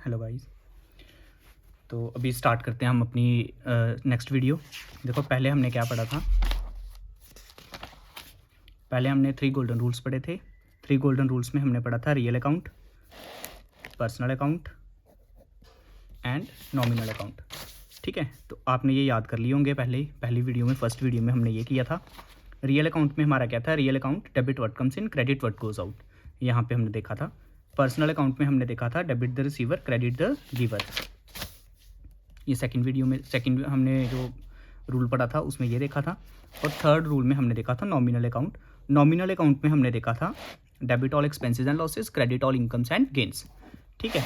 Hello guys. तो अभी start करते हैं हम अपनी नेक्स्ट वीडियो। देखो पहले हमने क्या पढ़ा था। पहले हमने 3 गोल्डन रूल्स पढ़े थे। 3 गोल्डन रूल्स में हमने पढ़ा था real account, personal account and nominal account. ठीक है, तो आपने ये याद कर लिए होंगे पहली वीडियो में, फर्स्ट वीडियो में हमने ये किया था। रियल अकाउंट में हमारा क्या था, real account debit what comes in, credit what goes out, यहाँ पे हमने देखा था। पर्सनल अकाउंट में हमने देखा था debit the receiver, credit the giver. ये सेकंड वीडियो में सेकंड हमने जो रूल पढ़ा था उसमें ये देखा था। और थर्ड रूल में हमने देखा था नॉमिनल अकाउंट। नॉमिनल अकाउंट में हमने देखा था debit all expenses and losses, credit all incomes and gains. ठीक है,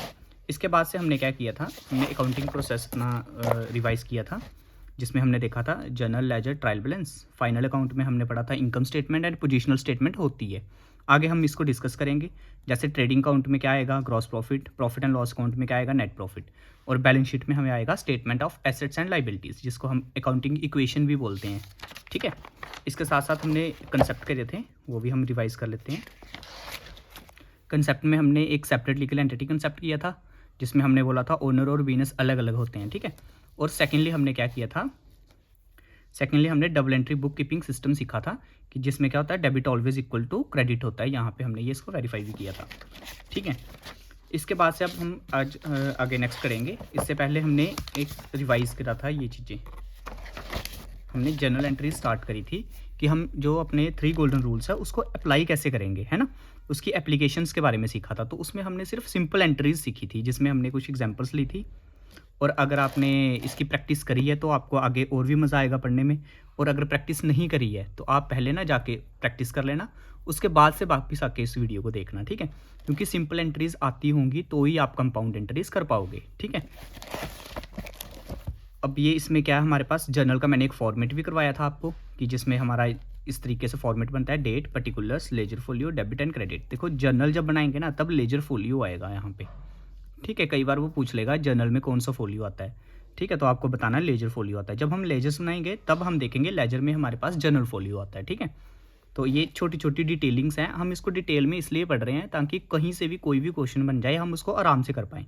इसके बाद से हमने क्या किया था, हमने अकाउंटिंग प्रोसेस अपना रिवाइज किया था, जिसमें हमने देखा था journal, ledger, trial balance. Final account में हमने पढ़ा था income statement and positional statement होती है। आगे हम इसको डिस्कस करेंगे, जैसे ट्रेडिंग अकाउंट में क्या आएगा, gross profit, profit and loss account में क्या आएगा, नेट प्रॉफिट, और बैलेंस शीट में हमें आएगा statement of assets and liabilities, जिसको हम अकाउंटिंग इक्वेशन भी बोलते हैं। ठीक है, इसके साथ साथ हमने कंसेप्ट करे थे, वो भी हम रिवाइज कर लेते हैं। कंसेप्ट में हमने एक सेपरेट लीगल एंटिटी कंसेप्ट किया था, जिसमें हमने बोला था ओनर और बिजनेस अलग अलग होते हैं। ठीक है, और सेकेंडली हमने क्या किया था, सेकेंडली हमने double entry book keeping system सीखा था, कि जिसमें क्या होता है, debit always equal to credit होता है। यहाँ पे हमने ये इसको वेरीफाई भी किया था। ठीक है, इसके बाद से अब हम आज आगे नेक्स्ट करेंगे। इससे पहले हमने एक रिवाइज करा था ये चीज़ें, हमने जर्नल एंट्री स्टार्ट करी थी कि हम जो अपने 3 गोल्डन रूल्स है उसको अप्लाई कैसे करेंगे, है ना, उसकी एप्लीकेशंस के बारे में सीखा था। तो उसमें हमने सिर्फ सिंपल एंट्रीज सीखी थी, जिसमें हमने कुछ एग्जांपल्स ली थी। और अगर आपने इसकी प्रैक्टिस करी है तो आपको आगे और भी मज़ा आएगा पढ़ने में। और अगर प्रैक्टिस नहीं करी है तो आप पहले ना जाके प्रैक्टिस कर लेना, उसके बाद से वापस आके इस वीडियो को देखना। ठीक है, क्योंकि सिंपल एंट्रीज आती होंगी तो ही आप कंपाउंड एंट्रीज कर पाओगे। ठीक है, अब ये इसमें क्या है, हमारे पास जर्नल का मैंने एक फॉर्मेट भी करवाया था आपको, कि जिसमें हमारा इस तरीके से फॉर्मेट बनता है, date, particulars, ledger folio, debit and credit. देखो जर्नल जब बनाएंगे ना तब लेजर फोलियो आएगा यहाँ पे। ठीक है, कई बार वो पूछ लेगा जर्नल में कौन सा फोलियो आता है। ठीक है, तो आपको बताना है लेजर फोलियो आता है। जब हम लेजर्स बनाएंगे तब हम देखेंगे लेजर में हमारे पास जर्नल फोलियो आता है। ठीक है, तो ये छोटी छोटी डिटेलिंग्स हैं, हम इसको डिटेल में इसलिए पढ़ रहे हैं ताकि कहीं से भी कोई भी क्वेश्चन बन जाए हम उसको आराम से कर पाएँ।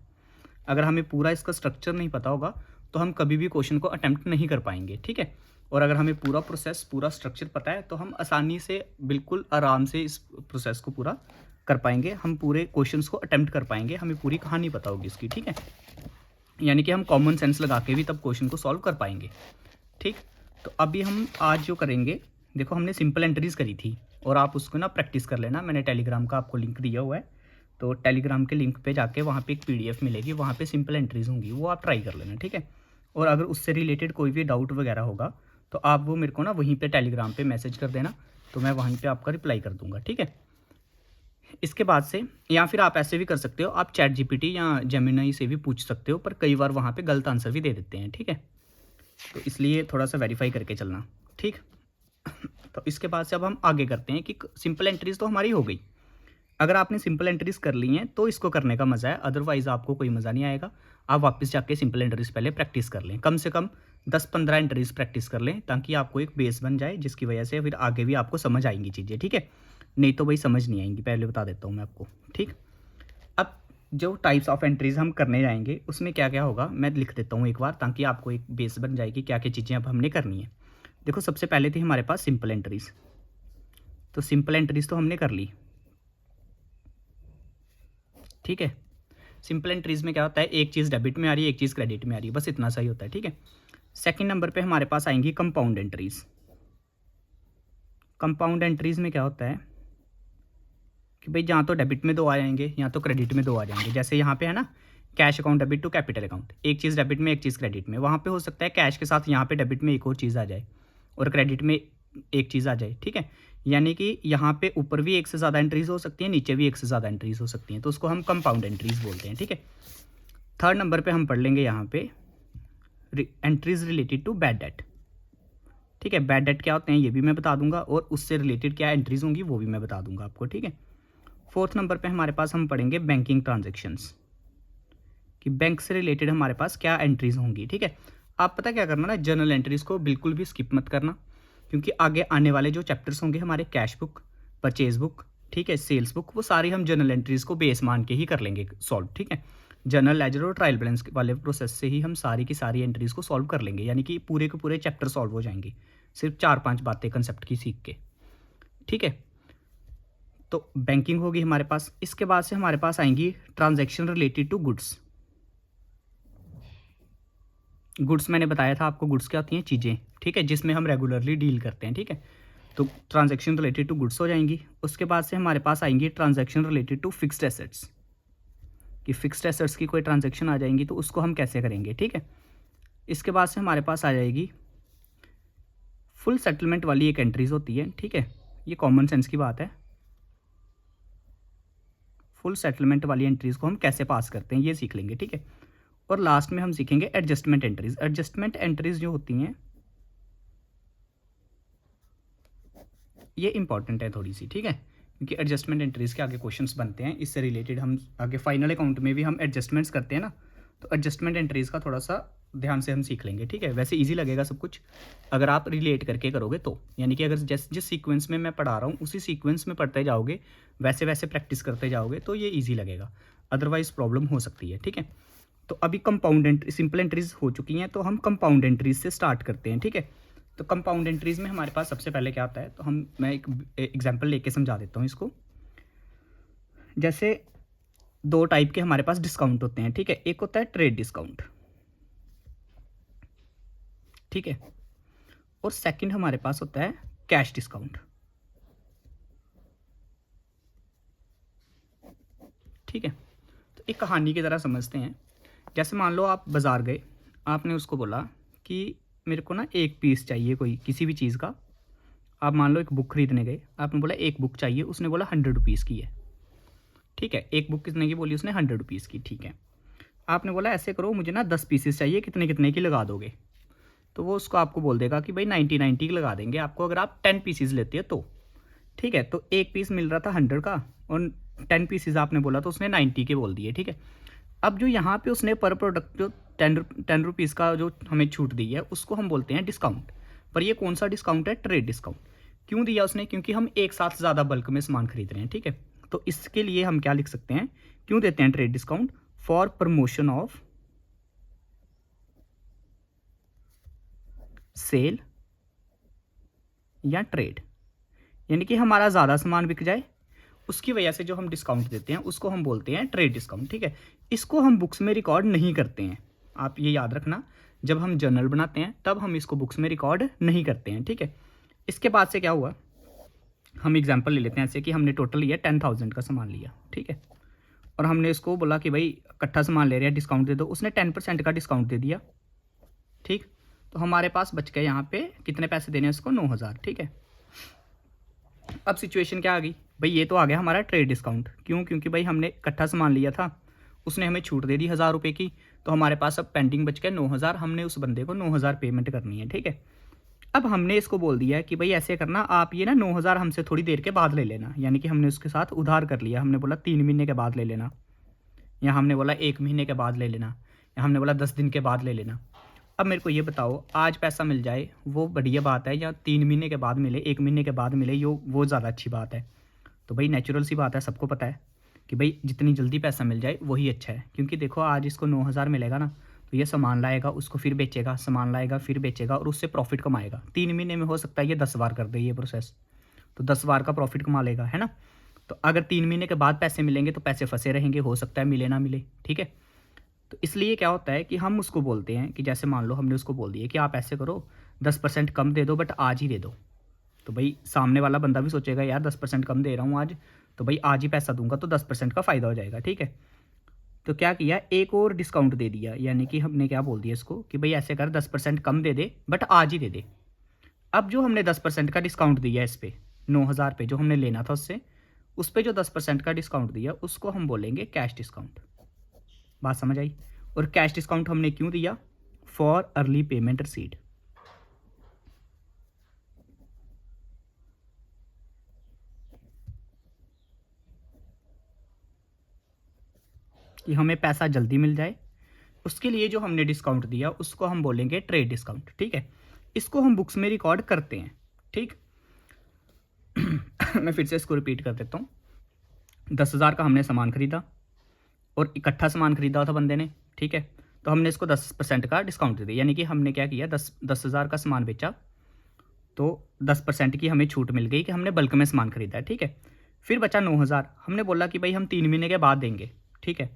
अगर हमें पूरा इसका स्ट्रक्चर नहीं पता होगा तो हम कभी भी क्वेश्चन को अटैम्प्ट नहीं कर पाएंगे। ठीक है, और अगर हमें पूरा प्रोसेस, पूरा स्ट्रक्चर पता है तो हम आसानी से, बिल्कुल आराम से इस प्रोसेस को पूरा कर पाएंगे, हम पूरे क्वेश्चंस को अटैम्प्ट कर पाएंगे, हमें पूरी कहानी पता होगी इसकी। ठीक है, यानी कि हम कॉमन सेंस लगा के भी तब क्वेश्चन को सॉल्व कर पाएंगे। ठीक, तो अभी हम आज जो करेंगे, देखो हमने सिंपल एंट्रीज करी थी और आप उसको ना प्रैक्टिस कर लेना। मैंने टेलीग्राम का आपको लिंक दिया हुआ है, तो टेलीग्राम के लिंक पे जाके वहाँ पे एक PDF मिलेगी, वहाँ पे सिंपल एंट्रीज होंगी, वो आप ट्राई कर लेना। ठीक है, और अगर उससे रिलेटेड कोई भी डाउट वगैरह होगा तो आप वो मेरे को ना वहीं पे टेलीग्राम पे मैसेज कर देना, तो मैं वहीं पे आपका रिप्लाई कर दूंगा। ठीक है, इसके बाद से, या फिर आप ऐसे भी कर सकते हो, आप चैट GPT या जेमिनी से भी पूछ सकते हो, पर कई बार वहाँ पे गलत आंसर भी दे देते हैं। ठीक है, तो इसलिए थोड़ा सा वेरीफाई करके चलना। ठीक, तो इसके बाद से अब हम आगे करते हैं कि सिंपल एंट्रीज तो हमारी हो गई। अगर आपने सिंपल एंट्रीज कर ली हैं तो इसको करने का मज़ा है, अदरवाइज़ आपको कोई मज़ा नहीं आएगा। आप वापस जाके सिंपल एंट्रीज पहले प्रैक्टिस कर लें, कम से कम 10-15 एंट्रीज प्रैक्टिस कर लें, ताकि आपको एक बेस बन जाए, जिसकी वजह से फिर आगे भी आपको समझ आएंगी चीज़ें। ठीक है, नहीं तो भाई समझ नहीं आएंगी, पहले बता देता हूँ मैं आपको। ठीक, अब जो टाइप्स ऑफ एंट्रीज हम करने जाएंगे उसमें क्या क्या होगा मैं लिख देता हूँ एक बार, ताकि आपको एक बेस बन जाएगी क्या क्या चीज़ें अब हमने करनी है। देखो सबसे पहले थी हमारे पास सिंपल एंट्रीज, तो सिंपल एंट्रीज तो हमने कर ली। ठीक है, सिंपल एंट्रीज में क्या होता है, एक चीज़ डेबिट में आ रही है, एक चीज़ क्रेडिट में आ रही है, बस इतना सही होता है। ठीक है, सेकंड नंबर पे हमारे पास आएंगी कंपाउंड एंट्रीज। कंपाउंड एंट्रीज में क्या होता है कि भाई जहाँ तो डेबिट में 2 आ जाएंगे, यहाँ तो क्रेडिट में 2 आ जाएंगे। जैसे यहाँ पे है ना, cash account debit to capital account, एक चीज़ डेबिट में एक चीज़ क्रेडिट में, वहाँ पे हो सकता है कैश के साथ यहाँ पे डेबिट में एक और चीज़ आ जाए और क्रेडिट में एक चीज़ आ जाए। ठीक है, यानी कि यहाँ पे ऊपर भी एक से ज़्यादा एंट्रीज हो सकती हैं, नीचे भी एक से ज़्यादा एंट्रीज हो सकती हैं, तो उसको हम कंपाउंड एंट्रीज बोलते हैं। ठीक है, थर्ड नंबर पे हम पढ़ लेंगे यहाँ पे entries related to bad debt. ठीक है, बैड डेट क्या होते हैं ये भी मैं बता दूंगा, और उससे रिलेटेड क्या एंट्रीज होंगी वो भी मैं बता दूंगा आपको। ठीक है, फोर्थ नंबर पे हमारे पास हम पढ़ेंगे बैंकिंग ट्रांजेक्शन्स, कि बैंक से रिलेटेड हमारे पास क्या एंट्रीज होंगी। ठीक है, आप पता क्या करना ना, जर्नल एंट्रीज को बिल्कुल भी स्किप मत करना, क्योंकि आगे आने वाले जो चैप्टर्स होंगे हमारे, कैश बुक, परचेज बुक, ठीक है, सेल्स बुक, वो सारी हम जर्नल एंट्रीज को बेस मान के ही कर लेंगे सॉल्व। ठीक है, जर्नल लेजर और ट्रायल बैलेंस वाले प्रोसेस से ही हम सारी की सारी एंट्रीज़ को सॉल्व कर लेंगे, यानी कि पूरे के पूरे चैप्टर सॉल्व हो जाएंगे सिर्फ 4-5 बातें कंसेप्ट की सीख के। ठीक है, तो बैंकिंग होगी हमारे पास। इसके बाद से हमारे पास आएंगी transaction related to goods. Goods मैंने बताया था आपको, गुड्स क्या होती हैं, चीज़ें, ठीक है, जिसमें हम रेगुलरली डील करते हैं। ठीक है, तो ट्रांजैक्शन रिलेटेड टू गुड्स हो जाएंगी। उसके बाद से हमारे पास आएंगी transaction related to fixed assets, कि फिक्स्ड एसेट्स की कोई ट्रांजैक्शन आ जाएंगी तो उसको हम कैसे करेंगे। ठीक है, इसके बाद से हमारे पास आ जाएगी फुल सेटलमेंट वाली एक एंट्रीज होती है। ठीक है, ये कॉमन सेंस की बात है। फुल सेटलमेंट वाली एंट्रीज को हम कैसे पास करते हैं ये सीख लेंगे। ठीक है, और लास्ट में हम सीखेंगे एडजस्टमेंट एंट्रीज। एडजस्टमेंट एंट्रीज जो होती हैं ये इंपॉर्टेंट है थोड़ी सी। ठीक है, क्योंकि एडजस्टमेंट एंट्रीज के आगे क्वेश्चंस बनते हैं, इससे रिलेटेड हम आगे फाइनल अकाउंट में भी हम एडजस्टमेंट्स करते हैं ना, तो एडजस्टमेंट एंट्रीज का थोड़ा सा ध्यान से हम सीख लेंगे। ठीक है, वैसे इजी लगेगा सब कुछ अगर आप रिलेट करके करोगे तो, यानी कि अगर जिस सीक्वेंस में मैं पढ़ा रहा हूँ उसी सीक्वेंस में पढ़ते जाओगे, वैसे वैसे प्रैक्टिस करते जाओगे तो ये ईजी लगेगा, अदरवाइज प्रॉब्लम हो सकती है। ठीक है, तो अभी कंपाउंड एंट्री, सिंपल एंट्रीज हो चुकी हैं, तो हम कंपाउंड एंट्रीज से स्टार्ट करते हैं। ठीक है, तो कंपाउंड एंट्रीज में हमारे पास सबसे पहले क्या आता है, तो मैं एक एग्जांपल लेके समझा देता हूँ इसको। जैसे 2 टाइप के हमारे पास डिस्काउंट होते हैं। ठीक है, एक होता है ट्रेड डिस्काउंट, ठीक है, और सेकंड हमारे पास होता है कैश डिस्काउंट। ठीक है, तो एक कहानी की तरह समझते हैं। जैसे मान लो आप बाज़ार गए, आपने उसको बोला कि मेरे को ना एक पीस चाहिए कोई किसी भी चीज़ का। आप मान लो एक बुक खरीदने गए, आपने बोला एक बुक चाहिए, उसने बोला 100 रुपीज़ की है। ठीक है, एक बुक कितने की बोली उसने, 100 रुपीज़ की। ठीक है, आपने बोला ऐसे करो मुझे ना 10 पीसेस चाहिए, कितने कितने की लगा दोगे, तो वो उसको आपको बोल देगा कि भाई 90 की लगा देंगे आपको अगर आप 10 पीसेस लेते हैं तो। ठीक है, तो एक पीस मिल रहा था 100 का और 10 पीसेस आपने बोला तो उसने 90 के बोल दिए। ठीक है, अब जो यहाँ पे उसने पर प्रोडक्ट जो 10 रुपीज़ का जो हमें छूट दी है उसको हम बोलते हैं डिस्काउंट। पर ये कौन सा डिस्काउंट है, ट्रेड डिस्काउंट। क्यों दिया उसने, क्योंकि हम एक साथ ज़्यादा बल्क में सामान खरीद रहे हैं। ठीक है, तो इसके लिए हम क्या लिख सकते हैं, क्यों देते हैं trade discount, for promotion of sale या ट्रेड, यानी कि हमारा ज़्यादा सामान बिक जाए उसकी वजह से जो हम डिस्काउंट देते हैं उसको हम बोलते हैं ट्रेड डिस्काउंट। ठीक है, इसको हम बुक्स में रिकॉर्ड नहीं करते हैं, आप ये याद रखना, जब हम जर्नल बनाते हैं तब हम इसको बुक्स में रिकॉर्ड नहीं करते हैं। ठीक है, इसके बाद से क्या हुआ, हम एग्जांपल ले लेते हैं, ऐसे कि हमने टोटल लिया 10,000 का सामान लिया। ठीक है, और हमने इसको बोला कि भाई इकट्ठा सामान ले रहे हैं, डिस्काउंट दे दो, उसने 10% का डिस्काउंट दे दिया। ठीक, तो हमारे पास बच गए यहाँ पे कितने पैसे देने हैं उसको, 9,000। ठीक है, अब सिचुएशन क्या आ गई भाई, ये तो आ गया हमारा ट्रेड डिस्काउंट। क्यों, क्योंकि भाई हमने इकट्ठा सामान लिया था, उसने हमें छूट दे दी 1,000 रुपये की, तो हमारे पास अब पेंडिंग बच गए 9,000, हमने उस बंदे को 9,000 पेमेंट करनी है। ठीक है, अब हमने इसको बोल दिया कि भाई ऐसे करना, आप ये ना 9,000 हमसे थोड़ी देर के बाद ले लेना, यानी कि हमने उसके साथ उधार कर लिया। हमने बोला 3 महीने के बाद ले लेना, या हमने बोला 1 महीने के बाद ले लेना, या हमने बोला 10 दिन के बाद ले लेना। अब मेरे को ये बताओ, आज पैसा मिल जाए वो बढ़िया बात है, या 3 महीने के बाद मिले, 1 महीने के बाद मिले, वो ज़्यादा अच्छी बात है। तो भाई नेचुरल सी बात है, सबको पता है कि भाई जितनी जल्दी पैसा मिल जाए वही अच्छा है। क्योंकि देखो आज इसको 9,000 मिलेगा ना, तो ये सामान लाएगा, उसको फिर बेचेगा, सामान लाएगा फिर बेचेगा और उससे प्रॉफिट कमाएगा। 3 महीने में हो सकता है ये 10 बार कर दे ये प्रोसेस, तो 10 बार का प्रॉफिट कमा लेगा, है ना। तो अगर 3 महीने के बाद पैसे मिलेंगे तो पैसे फंसे रहेंगे, हो सकता है मिले ना मिले। ठीक है, तो इसलिए क्या होता है कि हम उसको बोलते हैं कि जैसे मान लो हमने उसको बोल दिया कि आप ऐसे करो 10% कम दे दो बट आज ही दे दो, तो भाई सामने वाला बंदा भी सोचेगा यार 10% कम दे रहा हूँ आज, तो भाई आज ही पैसा दूंगा तो 10% का फ़ायदा हो जाएगा। ठीक है, तो क्या किया, एक और डिस्काउंट दे दिया, यानी कि हमने क्या बोल दिया इसको कि भाई ऐसे कर 10% कम दे दे बट आज ही दे दे। अब जो हमने 10% का डिस्काउंट दिया इस पर 9,000 पे जो हमने लेना था उससे, उस पर जो 10% का डिस्काउंट दिया उसको हम बोलेंगे कैश डिस्काउंट। बात समझ आई। और कैश डिस्काउंट हमने क्यों दिया, फॉर अर्ली पेमेंट रसीड। कि हमें पैसा जल्दी मिल जाए, उसके लिए जो हमने डिस्काउंट दिया उसको हम बोलेंगे ट्रेड डिस्काउंट। ठीक है, इसको हम बुक्स में रिकॉर्ड करते हैं। ठीक मैं फिर से इसको रिपीट कर देता हूँ। 10,000 का हमने सामान खरीदा, और इकट्ठा सामान खरीदा था बंदे ने, ठीक है, तो हमने इसको 10% का डिस्काउंट दे दिया, यानी कि हमने क्या किया, 10,000 का सामान बेचा तो 10% की हमें छूट मिल गई कि हमने बल्क में सामान खरीदा है, ठीक है। फिर बचा 9,000, हमने बोला कि भाई हम 3 महीने के बाद देंगे, ठीक है।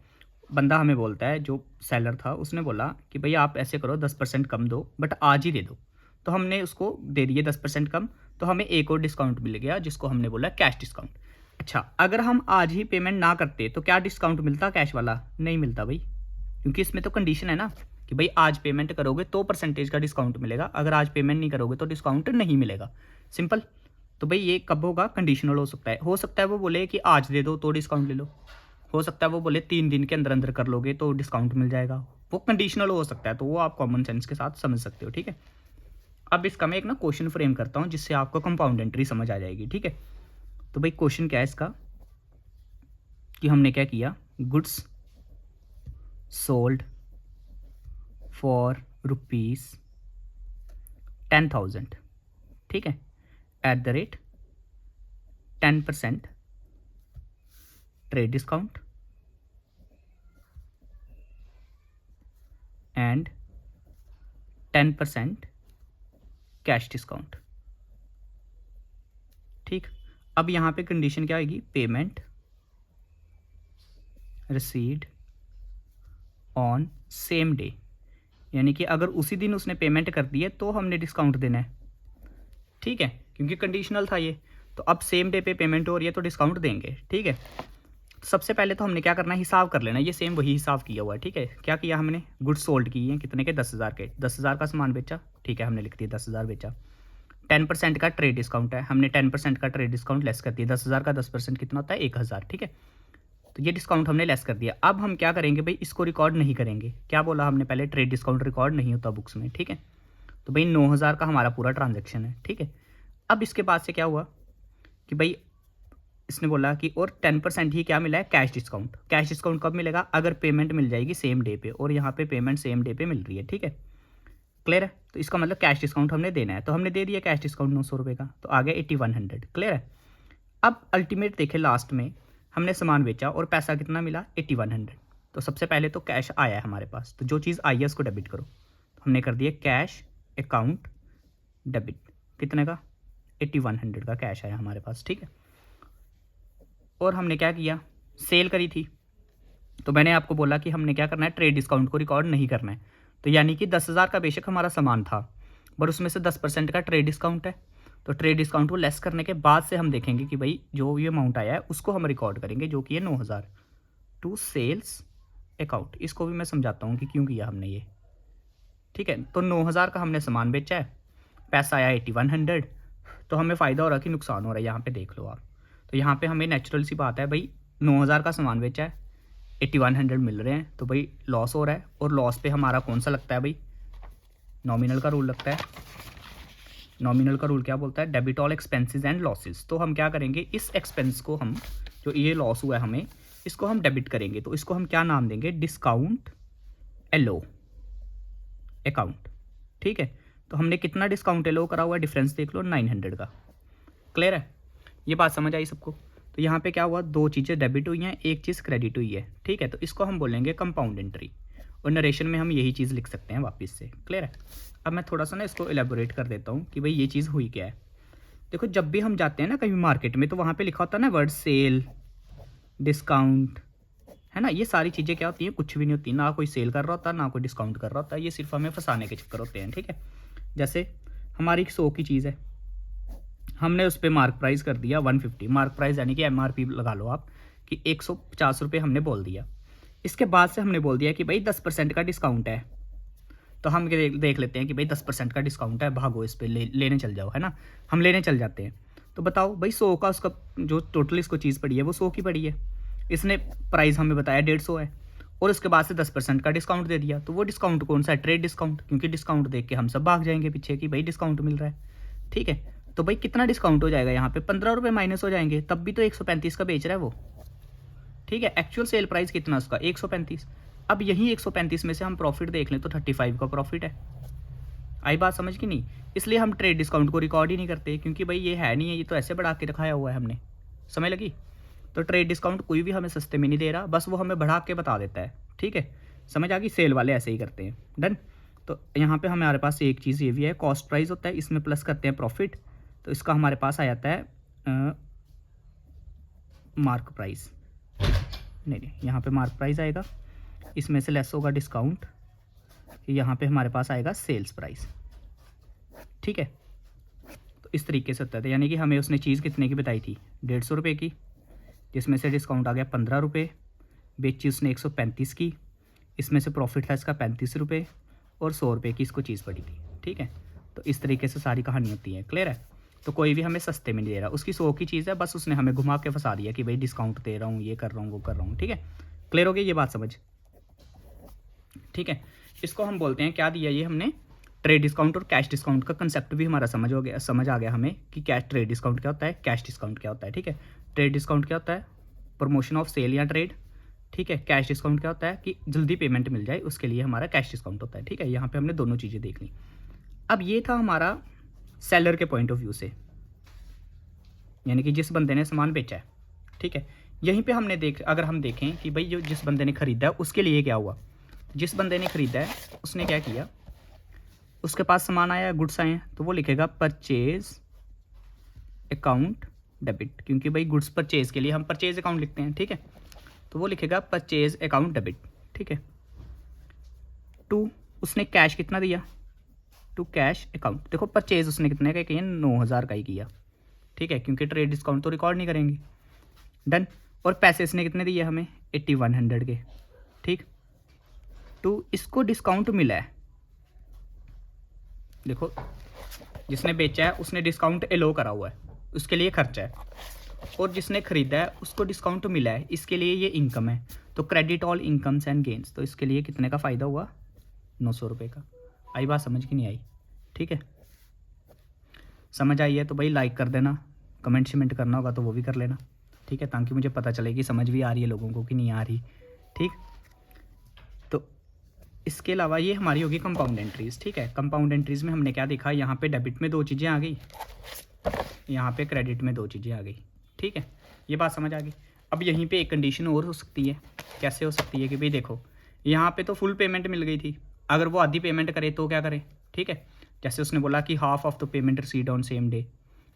बंदा हमें बोलता है, जो सेलर था उसने बोला कि भाई आप ऐसे करो 10% कम दो बट आज ही दे दो, तो हमने उसको दे दिए 10% कम, तो हमें एक और डिस्काउंट मिल गया जिसको हमने बोला कैश डिस्काउंट। अच्छा, अगर हम आज ही पेमेंट ना करते तो क्या डिस्काउंट मिलता कैश वाला? नहीं मिलता भाई, क्योंकि इसमें तो कंडीशन है ना कि भाई आज पेमेंट करोगे तो परसेंटेज का डिस्काउंट मिलेगा, अगर आज पेमेंट नहीं करोगे तो डिस्काउंट नहीं मिलेगा, सिंपल। तो भाई ये कब होगा? कंडीशनल हो सकता है वो बोले कि आज दे दो तो डिस्काउंट ले लो, हो सकता है वो बोले 3 दिन के अंदर अंदर कर लोगे तो डिस्काउंट मिल जाएगा, वो कंडीशनल हो सकता है, तो वो आप कॉमन सेंस के साथ समझ सकते हो, ठीक है। अब इसका मैं एक ना क्वेश्चन फ्रेम करता हूँ जिससे आपको कंपाउंड एंट्री समझ आ जाएगी, ठीक है। तो भाई क्वेश्चन क्या है इसका कि हमने क्या किया, गुड्स सोल्ड फॉर ₹10,000, ठीक है, at the rate 10% trade discount and 10% cash discount, ठीक। अब यहाँ पे कंडीशन क्या आएगी, payment received on same day, यानी कि अगर उसी दिन उसने पेमेंट कर दी है तो हमने डिस्काउंट देना है, ठीक है, क्योंकि कंडीशनल था ये। तो अब सेम डे पे पेमेंट हो रही है तो डिस्काउंट देंगे, ठीक है। सबसे पहले तो हमने क्या करना है, हिसाब कर लेना, ये सेम वही हिसाब किया हुआ है, ठीक है। क्या किया हमने, गुड्स सोल्ड किए हैं कितने के, 10,000 के, 10,000 का सामान बेचा, ठीक है, हमने लिख दिया 10,000 बेचा। 10% का ट्रेड डिस्काउंट है, हमने 10% का ट्रेड डिस्काउंट लेस कर दिया, 10,000 का 10% कितना होता है, 1,000, ठीक है। तो ये डिस्काउंट हमने लेस कर दिया। अब हम क्या करेंगे भाई, इसको रिकॉर्ड नहीं करेंगे, क्या बोला हमने पहले, ट्रेड डिस्काउंट रिकॉर्ड नहीं होता बुक्स में, ठीक है। तो भाई 9,000 का हमारा पूरा ट्रांजेक्शन है, ठीक है। अब इसके बाद से क्या हुआ कि भाई इसने बोला कि और 10% ही क्या मिला है, कैश डिस्काउंट। कैश डिस्काउंट कब मिलेगा, अगर पेमेंट मिल जाएगी सेम डे पे, और यहाँ पे पेमेंट सेम डे पे मिल रही है, ठीक है, क्लियर है। तो इसका मतलब कैश डिस्काउंट हमने देना है, तो हमने दे दिया कैश डिस्काउंट 900 रुपये का, तो आ गया 8100, क्लियर है। अब अल्टीमेट देखे, लास्ट में हमने सामान बेचा और पैसा कितना मिला, 8100। तो सबसे पहले तो कैश आया है हमारे पास, तो जो चीज़ आई है उसको डेबिट करो, तो हमने कर दिया कैश अकाउंट डेबिट, कितने का, 8100 का कैश आया हमारे पास, ठीक है। और हमने क्या किया, सेल करी थी, तो मैंने आपको बोला कि हमने क्या करना है, ट्रेड डिस्काउंट को रिकॉर्ड नहीं करना है, तो यानी कि 10,000 का बेशक हमारा सामान था पर उसमें से 10% का ट्रेड डिस्काउंट है, तो ट्रेड डिस्काउंट को लेस करने के बाद से हम देखेंगे कि भाई जो ये अमाउंट आया है उसको हम रिकॉर्ड करेंगे, जो कि है 9,000 टू सेल्स अकाउंट। इसको भी मैं समझाता हूँ कि क्यों किया हमने ये, ठीक है। तो 9,000 का हमने सामान बेचा है, पैसा आया 8100, तो हमें फ़ायदा हो रहा है कि नुकसान हो रहा है, यहाँ पे देख लो आप। तो यहाँ पे हमें नेचुरल सी बात है भाई, 9,000 का सामान बेचा है, 8100 मिल रहे हैं, तो भाई लॉस हो रहा है, और लॉस पे हमारा कौन सा लगता है भाई, नॉमिनल का रूल लगता है। नॉमिनल का रूल क्या बोलता है, debit all expenses and losses. तो हम क्या करेंगे, इस एक्सपेंस को हम, जो ये लॉस हुआ है हमें, इसको हम डेबिट करेंगे, तो इसको हम क्या नाम देंगे, डिस्काउंट एलो अकाउंट, ठीक है। तो हमने कितना डिस्काउंट एलो करा हुआ है, डिफरेंस देख लो 900 का, क्लियर है, ये बात समझ आई सबको। तो यहाँ पे क्या हुआ, दो चीज़ें डेबिट हुई हैं, एक चीज़ क्रेडिट हुई है, ठीक है। तो इसको हम बोलेंगे कंपाउंड एंट्री, और नरेशन में हम यही चीज़ लिख सकते हैं वापस से, क्लियर है। अब मैं थोड़ा सा ना इसको एलेबोरेट कर देता हूँ कि भाई ये चीज़ हुई क्या है। देखो, जब भी हम जाते हैं ना कहीं मार्केट में, तो वहाँ पे लिखा होता है ना वर्ड सेल, डिस्काउंट, है ना, ये सारी चीज़ें क्या होती हैं, कुछ भी नहीं होती, ना कोई सेल कर रहा होता, ना कोई डिस्काउंट कर रहा होता, ये सिर्फ हमें फंसाने के चक्कर होते हैं, ठीक है। जैसे हमारी 100 की चीज़ है, हमने उस पर मार्क प्राइस कर दिया 150, मार्क प्राइस यानी कि MRP लगा लो आप, कि 150 रुपये हमने बोल दिया। इसके बाद से हमने बोल दिया कि भाई 10% का डिस्काउंट है, तो हम देख लेते हैं कि भाई 10% का डिस्काउंट है, भागो इस पर लेने चल जाओ, है ना, हम लेने चल जाते हैं। तो बताओ भाई 100 का उसका जो टोटल इसको चीज़ पड़ी है वो 100 की पड़ी है, इसने प्राइस हमें बताया 150 है, और उसके बाद से 10% का डिस्काउंट दे दिया, तो वो डिस्काउंट कौन सा है, ट्रेड डिस्काउंट, क्योंकि डिस्काउंट देख के हम सब भाग जाएंगे पीछे कि भाई डिस्काउंट मिल रहा है, ठीक है। तो भाई कितना डिस्काउंट हो जाएगा, यहाँ पे 15 रुपये माइनस हो जाएंगे, तब भी तो 135 का बेच रहा है वो, ठीक है। एक्चुअल सेल प्राइस कितना उसका, 135। अब यही 135 में से हम प्रॉफिट देख लें तो 35 का प्रॉफिट है, आई बात समझ की नहीं। इसलिए हम ट्रेड डिस्काउंट को रिकॉर्ड ही नहीं करते, क्योंकि भाई ये है नहीं है, ये तो ऐसे बढ़ा के रखाया हुआ है हमने, समझ लगी। तो ट्रेड डिस्काउंट कोई भी हमें सस्ते में नहीं दे रहा, बस वो हमें बढ़ा के बता देता है, ठीक है, समझ आ गई। सेल वाले ऐसे ही करते हैं, डन। तो यहाँ पे हमारे पास एक चीज़ ये भी है, कॉस्ट प्राइस होता है, इसमें प्लस करते हैं प्रॉफिट, तो इसका हमारे पास आ जाता है मार्क प्राइस, नहीं यहाँ पे मार्क प्राइस आएगा, इसमें से लेस होगा डिस्काउंट, यहाँ पे हमारे पास आएगा सेल्स प्राइस, ठीक है। तो इस तरीके से होता है, यानी कि हमें उसने चीज़ कितने की बताई थी, 150 रुपये की, जिसमें से डिस्काउंट आ गया 15 रुपये, बेची उसने 135 की, इसमें से प्रॉफिट था इसका 35 रुपये, और 100 रुपये की इसको चीज़ पड़ी थी, ठीक है। तो इस तरीके से सारी कहानी होती है, क्लियर है। तो कोई भी हमें सस्ते में नहीं दे रहा, उसकी 100 की चीज़ है, बस उसने हमें घुमा के फंसा दिया कि भाई डिस्काउंट दे रहा हूँ, ये कर रहा हूँ, वो कर रहा हूँ, ठीक है। क्लियर हो गई ये बात, समझ, ठीक है। इसको हम बोलते हैं क्या दिया ये हमने, ट्रेड डिस्काउंट। और कैश डिस्काउंट का कंसेप्ट भी हमारा समझ आ गया हमें कि कैश ट्रेड डिस्काउंट क्या होता है, कैश डिस्काउंट क्या होता है, ठीक है। ट्रेड डिस्काउंट क्या होता है, प्रमोशन ऑफ सेल या ट्रेड, ठीक है। कैश डिस्काउंट क्या होता है कि जल्दी पेमेंट मिल जाए, उसके लिए हमारा कैश डिस्काउंट होता है, ठीक है। यहाँ पे हमने दोनों चीज़ें देख ली। अब ये था हमारा सेलर के पॉइंट ऑफ व्यू से, यानी कि जिस बंदे ने सामान बेचा है, ठीक है। यहीं पे हमने अगर हम देखें कि भाई जो जिस बंदे ने ख़रीदा है उसके लिए क्या हुआ, जिस बंदे ने ख़रीदा है उसने क्या किया, उसके पास सामान आया, गुड्स आए हैं, तो वो लिखेगा परचेज अकाउंट डेबिट, क्योंकि भाई गुड्स परचेज के लिए हम परचेज अकाउंट लिखते हैं, ठीक है। तो वो लिखेगा परचेज अकाउंट डेबिट, ठीक है। टू उसने कैश कितना दिया, टू कैश अकाउंट, देखो परचेज उसने कितने का किया, 9,000 का ही किया, ठीक है, क्योंकि ट्रेड डिस्काउंट तो रिकॉर्ड नहीं करेंगे, डन। और पैसे इसने कितने दिए हमें, 8100 के, ठीक। टू इसको डिस्काउंट मिला है, देखो जिसने बेचा है उसने डिस्काउंट एलो करा हुआ है, उसके लिए खर्चा है, और जिसने खरीदा है उसको डिस्काउंट मिला है, इसके लिए ये इनकम है। तो credit all incomes and gains, तो इसके लिए कितने का फ़ायदा हुआ, 900 रुपये का। आई बात समझ की नहीं आई, ठीक है। समझ आई है तो भाई लाइक कर देना, कमेंट शमेंट करना होगा तो वो भी कर लेना, ठीक है, ताकि मुझे पता चले कि समझ भी आ रही है लोगों को कि नहीं आ रही, ठीक। तो इसके अलावा ये हमारी होगी कंपाउंड एंट्रीज़, ठीक है। कंपाउंड एंट्रीज़ में हमने क्या देखा, यहाँ पे डेबिट में 2 चीज़ें आ गई, यहाँ पे क्रेडिट में 2 चीज़ें आ गई, ठीक है, ये बात समझ आ गई। अब यहीं पे एक कंडीशन और हो सकती है, कैसे हो सकती है कि भाई देखो यहाँ पे तो फुल पेमेंट मिल गई थी, अगर वो आधी पेमेंट करे तो क्या करे, ठीक है। जैसे उसने बोला कि half of the payment received on same day,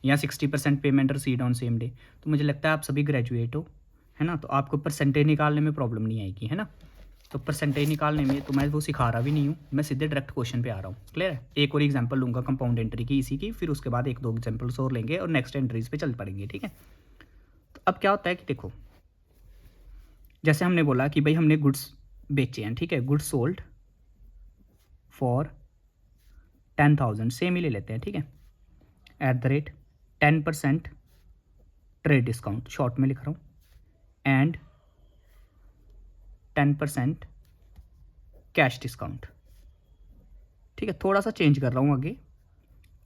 या 60% payment received on same day, तो मुझे लगता है आप सभी ग्रेजुएट हो, है ना, तो आपको परसेंटेज निकालने में प्रॉब्लम नहीं आएगी, है ना। तो परसेंटेज निकालने में तो मैं वो सिखा रहा भी नहीं हूँ, मैं सीधे डायरेक्ट क्वेश्चन पे आ रहा हूँ, क्लियर है। एक और एग्जांपल लूँगा कंपाउंड एंट्री की इसी की, फिर उसके बाद 1-2 एग्जांपल्स और लेंगे और नेक्स्ट एंट्रीज पे चल पड़ेंगे, ठीक है। तो अब क्या होता है कि देखो जैसे हमने बोला कि भाई हमने गुड्स बेचे हैं, ठीक है, गुड्स सोल्ड फॉर 10,000, सेम ही ले लेते हैं, ठीक है, @ 10% ट्रेड डिस्काउंट, शॉर्ट में लिख रहा हूँ, एंड 10% कैश डिस्काउंट, ठीक है। थोड़ा सा चेंज कर रहा हूँ आगे,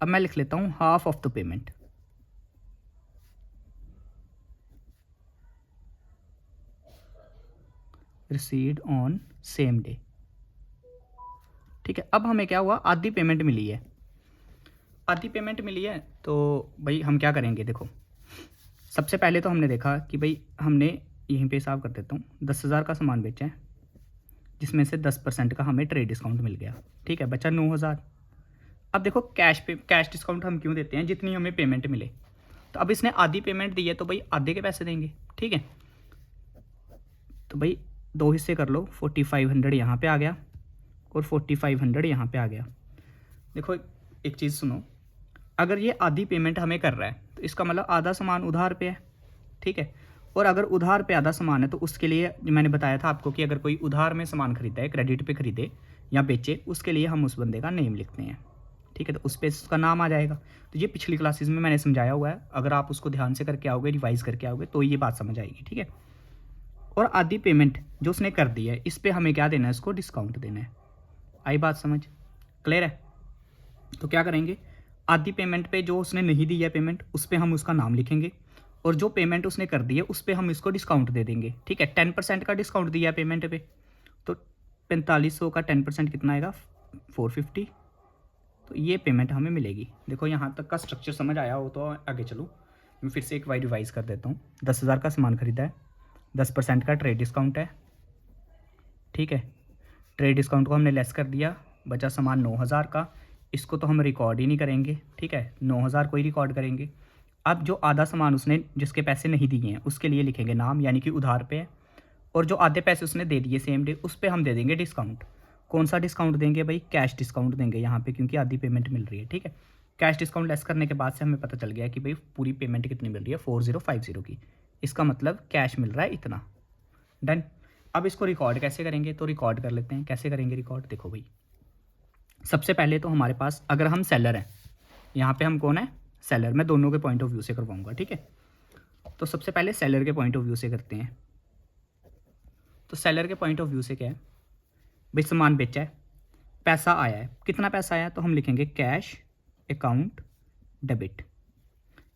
अब मैं लिख लेता हूँ half of the payment, received on same day, ठीक है। अब हमें क्या हुआ, आधी पेमेंट मिली है, आधी पेमेंट मिली है, तो भाई हम क्या करेंगे, देखो सबसे पहले तो हमने देखा कि भाई हमने यहीं पे हिसाब कर देता हूँ, 10,000 का सामान बेचा है, जिसमें से 10% का हमें ट्रेड डिस्काउंट मिल गया, ठीक है, बचा 9,000। अब देखो कैश डिस्काउंट हम क्यों देते हैं, जितनी हमें पेमेंट मिले, तो अब इसने आधी पेमेंट दी है तो भाई आधे के पैसे देंगे, ठीक है। तो भाई 2 हिस्से कर लो, 4500 यहाँ पे आ गया और 4500 यहाँ पे आ गया। देखो एक चीज़ सुनो, अगर ये आधी पेमेंट हमें कर रहा है तो इसका मतलब आधा सामान उधार पे है, ठीक है। और अगर उधार पे आधा सामान है तो उसके लिए मैंने बताया था आपको कि अगर कोई उधार में सामान खरीदा है, क्रेडिट पे खरीदे या बेचे, उसके लिए हम उस बंदे का नेम लिखते हैं, ठीक है, तो उस पर उसका नाम आ जाएगा। तो ये पिछली क्लासेस में मैंने समझाया हुआ है, अगर आप उसको ध्यान से करके आओगे, रिवाइज़ करके आओगे तो ये बात समझ आएगी, ठीक है। और आधी पेमेंट जो उसने कर दी है, इस पर हमें क्या देना है, इसको डिस्काउंट देना है। आई बात समझ, क्लियर है। तो क्या करेंगे, आधी पेमेंट पे जो उसने नहीं दी है पेमेंट, उस पर हम उसका नाम लिखेंगे, और जो पेमेंट उसने कर दी है उस पर हम इसको डिस्काउंट दे देंगे, ठीक है। 10% का डिस्काउंट दिया है पेमेंट पे, तो 4500 का 10% कितना आएगा, 450, तो ये पेमेंट हमें मिलेगी। देखो यहाँ तक का स्ट्रक्चर समझ आया हो तो आगे चलो। मैं फिर से एक बार रिवाइज़ कर देता हूँ। 10,000 का सामान खरीदा है, 10% का ट्रेड डिस्काउंट है, ठीक है। ट्रेड डिस्काउंट को हमने लेस कर दिया, बचा सामान 9,000 का। इसको तो हम रिकॉर्ड ही नहीं करेंगे, ठीक है, 9,000 को ही रिकॉर्ड करेंगे। अब जो आधा सामान उसने जिसके पैसे नहीं दिए हैं उसके लिए लिखेंगे नाम, यानी कि उधार पे है। और जो आधे पैसे उसने दे दिए सेम डे, उस पे हम दे देंगे डिस्काउंट। कौन सा डिस्काउंट देंगे भाई? कैश डिस्काउंट देंगे यहाँ पे, क्योंकि आधी पेमेंट मिल रही है, ठीक है। कैश डिस्काउंट लेस करने के बाद से हमें पता चल गया कि भाई पूरी पेमेंट कितनी मिल रही है, 4050 की। इसका मतलब कैश मिल रहा है इतना। डन। अब इसको रिकॉर्ड कैसे करेंगे? तो रिकॉर्ड कर लेते हैं। कैसे करेंगे रिकॉर्ड? देखो भाई, सबसे पहले तो हमारे पास, अगर हम सेलर हैं, यहाँ पे हम कौन है? सेलर। मैं दोनों के पॉइंट ऑफ व्यू से करवाऊंगा, ठीक है। तो सबसे पहले सेलर के पॉइंट ऑफ व्यू से करते हैं। तो सेलर के पॉइंट ऑफ व्यू से क्या है भाई? सामान बेचा है, पैसा आया है। कितना पैसा आया? तो हम लिखेंगे कैश अकाउंट डेबिट।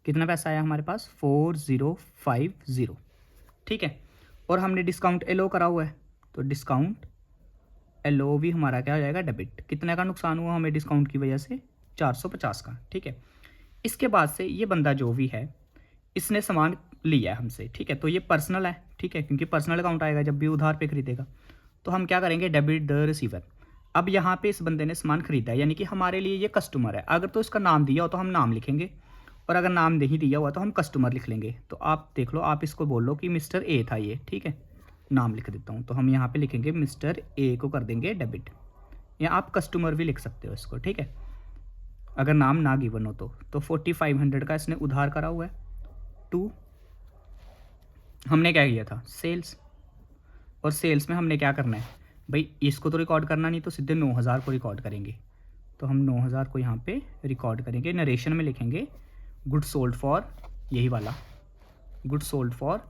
कितना पैसा आया हमारे पास? 4050, ठीक है। और हमने डिस्काउंट एलो करा हुआ है, तो डिस्काउंट एलो भी हमारा क्या हो जाएगा? डेबिट। कितने का नुकसान हुआ हमें डिस्काउंट की वजह से? 450 का, ठीक है। इसके बाद से ये बंदा जो भी है, इसने सामान लिया है हमसे, ठीक है। तो ये पर्सनल है, ठीक है, क्योंकि पर्सनल अकाउंट आएगा जब भी उधार पे खरीदेगा। तो हम क्या करेंगे? Debit the receiver. अब यहाँ पे इस बंदे ने सामान खरीदा है, यानी कि हमारे लिए ये कस्टमर है। अगर तो इसका नाम दिया हो तो हम नाम लिखेंगे, और अगर नाम नहीं दिया हुआ तो हम कस्टमर लिख लेंगे। तो आप देख लो, आप इसको बोल लो कि मिस्टर ए था ये, ठीक है। नाम लिख देता हूँ, तो हम यहाँ पे लिखेंगे मिस्टर ए को कर देंगे डेबिट, या आप कस्टमर भी लिख सकते हो इसको, ठीक है, अगर नाम ना गिवन हो तो 4500 का इसने उधार करा हुआ है। टू, हमने क्या किया था? सेल्स। और सेल्स में हमने क्या करना है भाई? इसको तो रिकॉर्ड करना नहीं, तो सीधे 9,000 को रिकॉर्ड करेंगे। तो हम 9,000 को यहाँ पे रिकॉर्ड करेंगे। नरेशन में लिखेंगे गुड सोल्ड फॉर, यही वाला, good sold for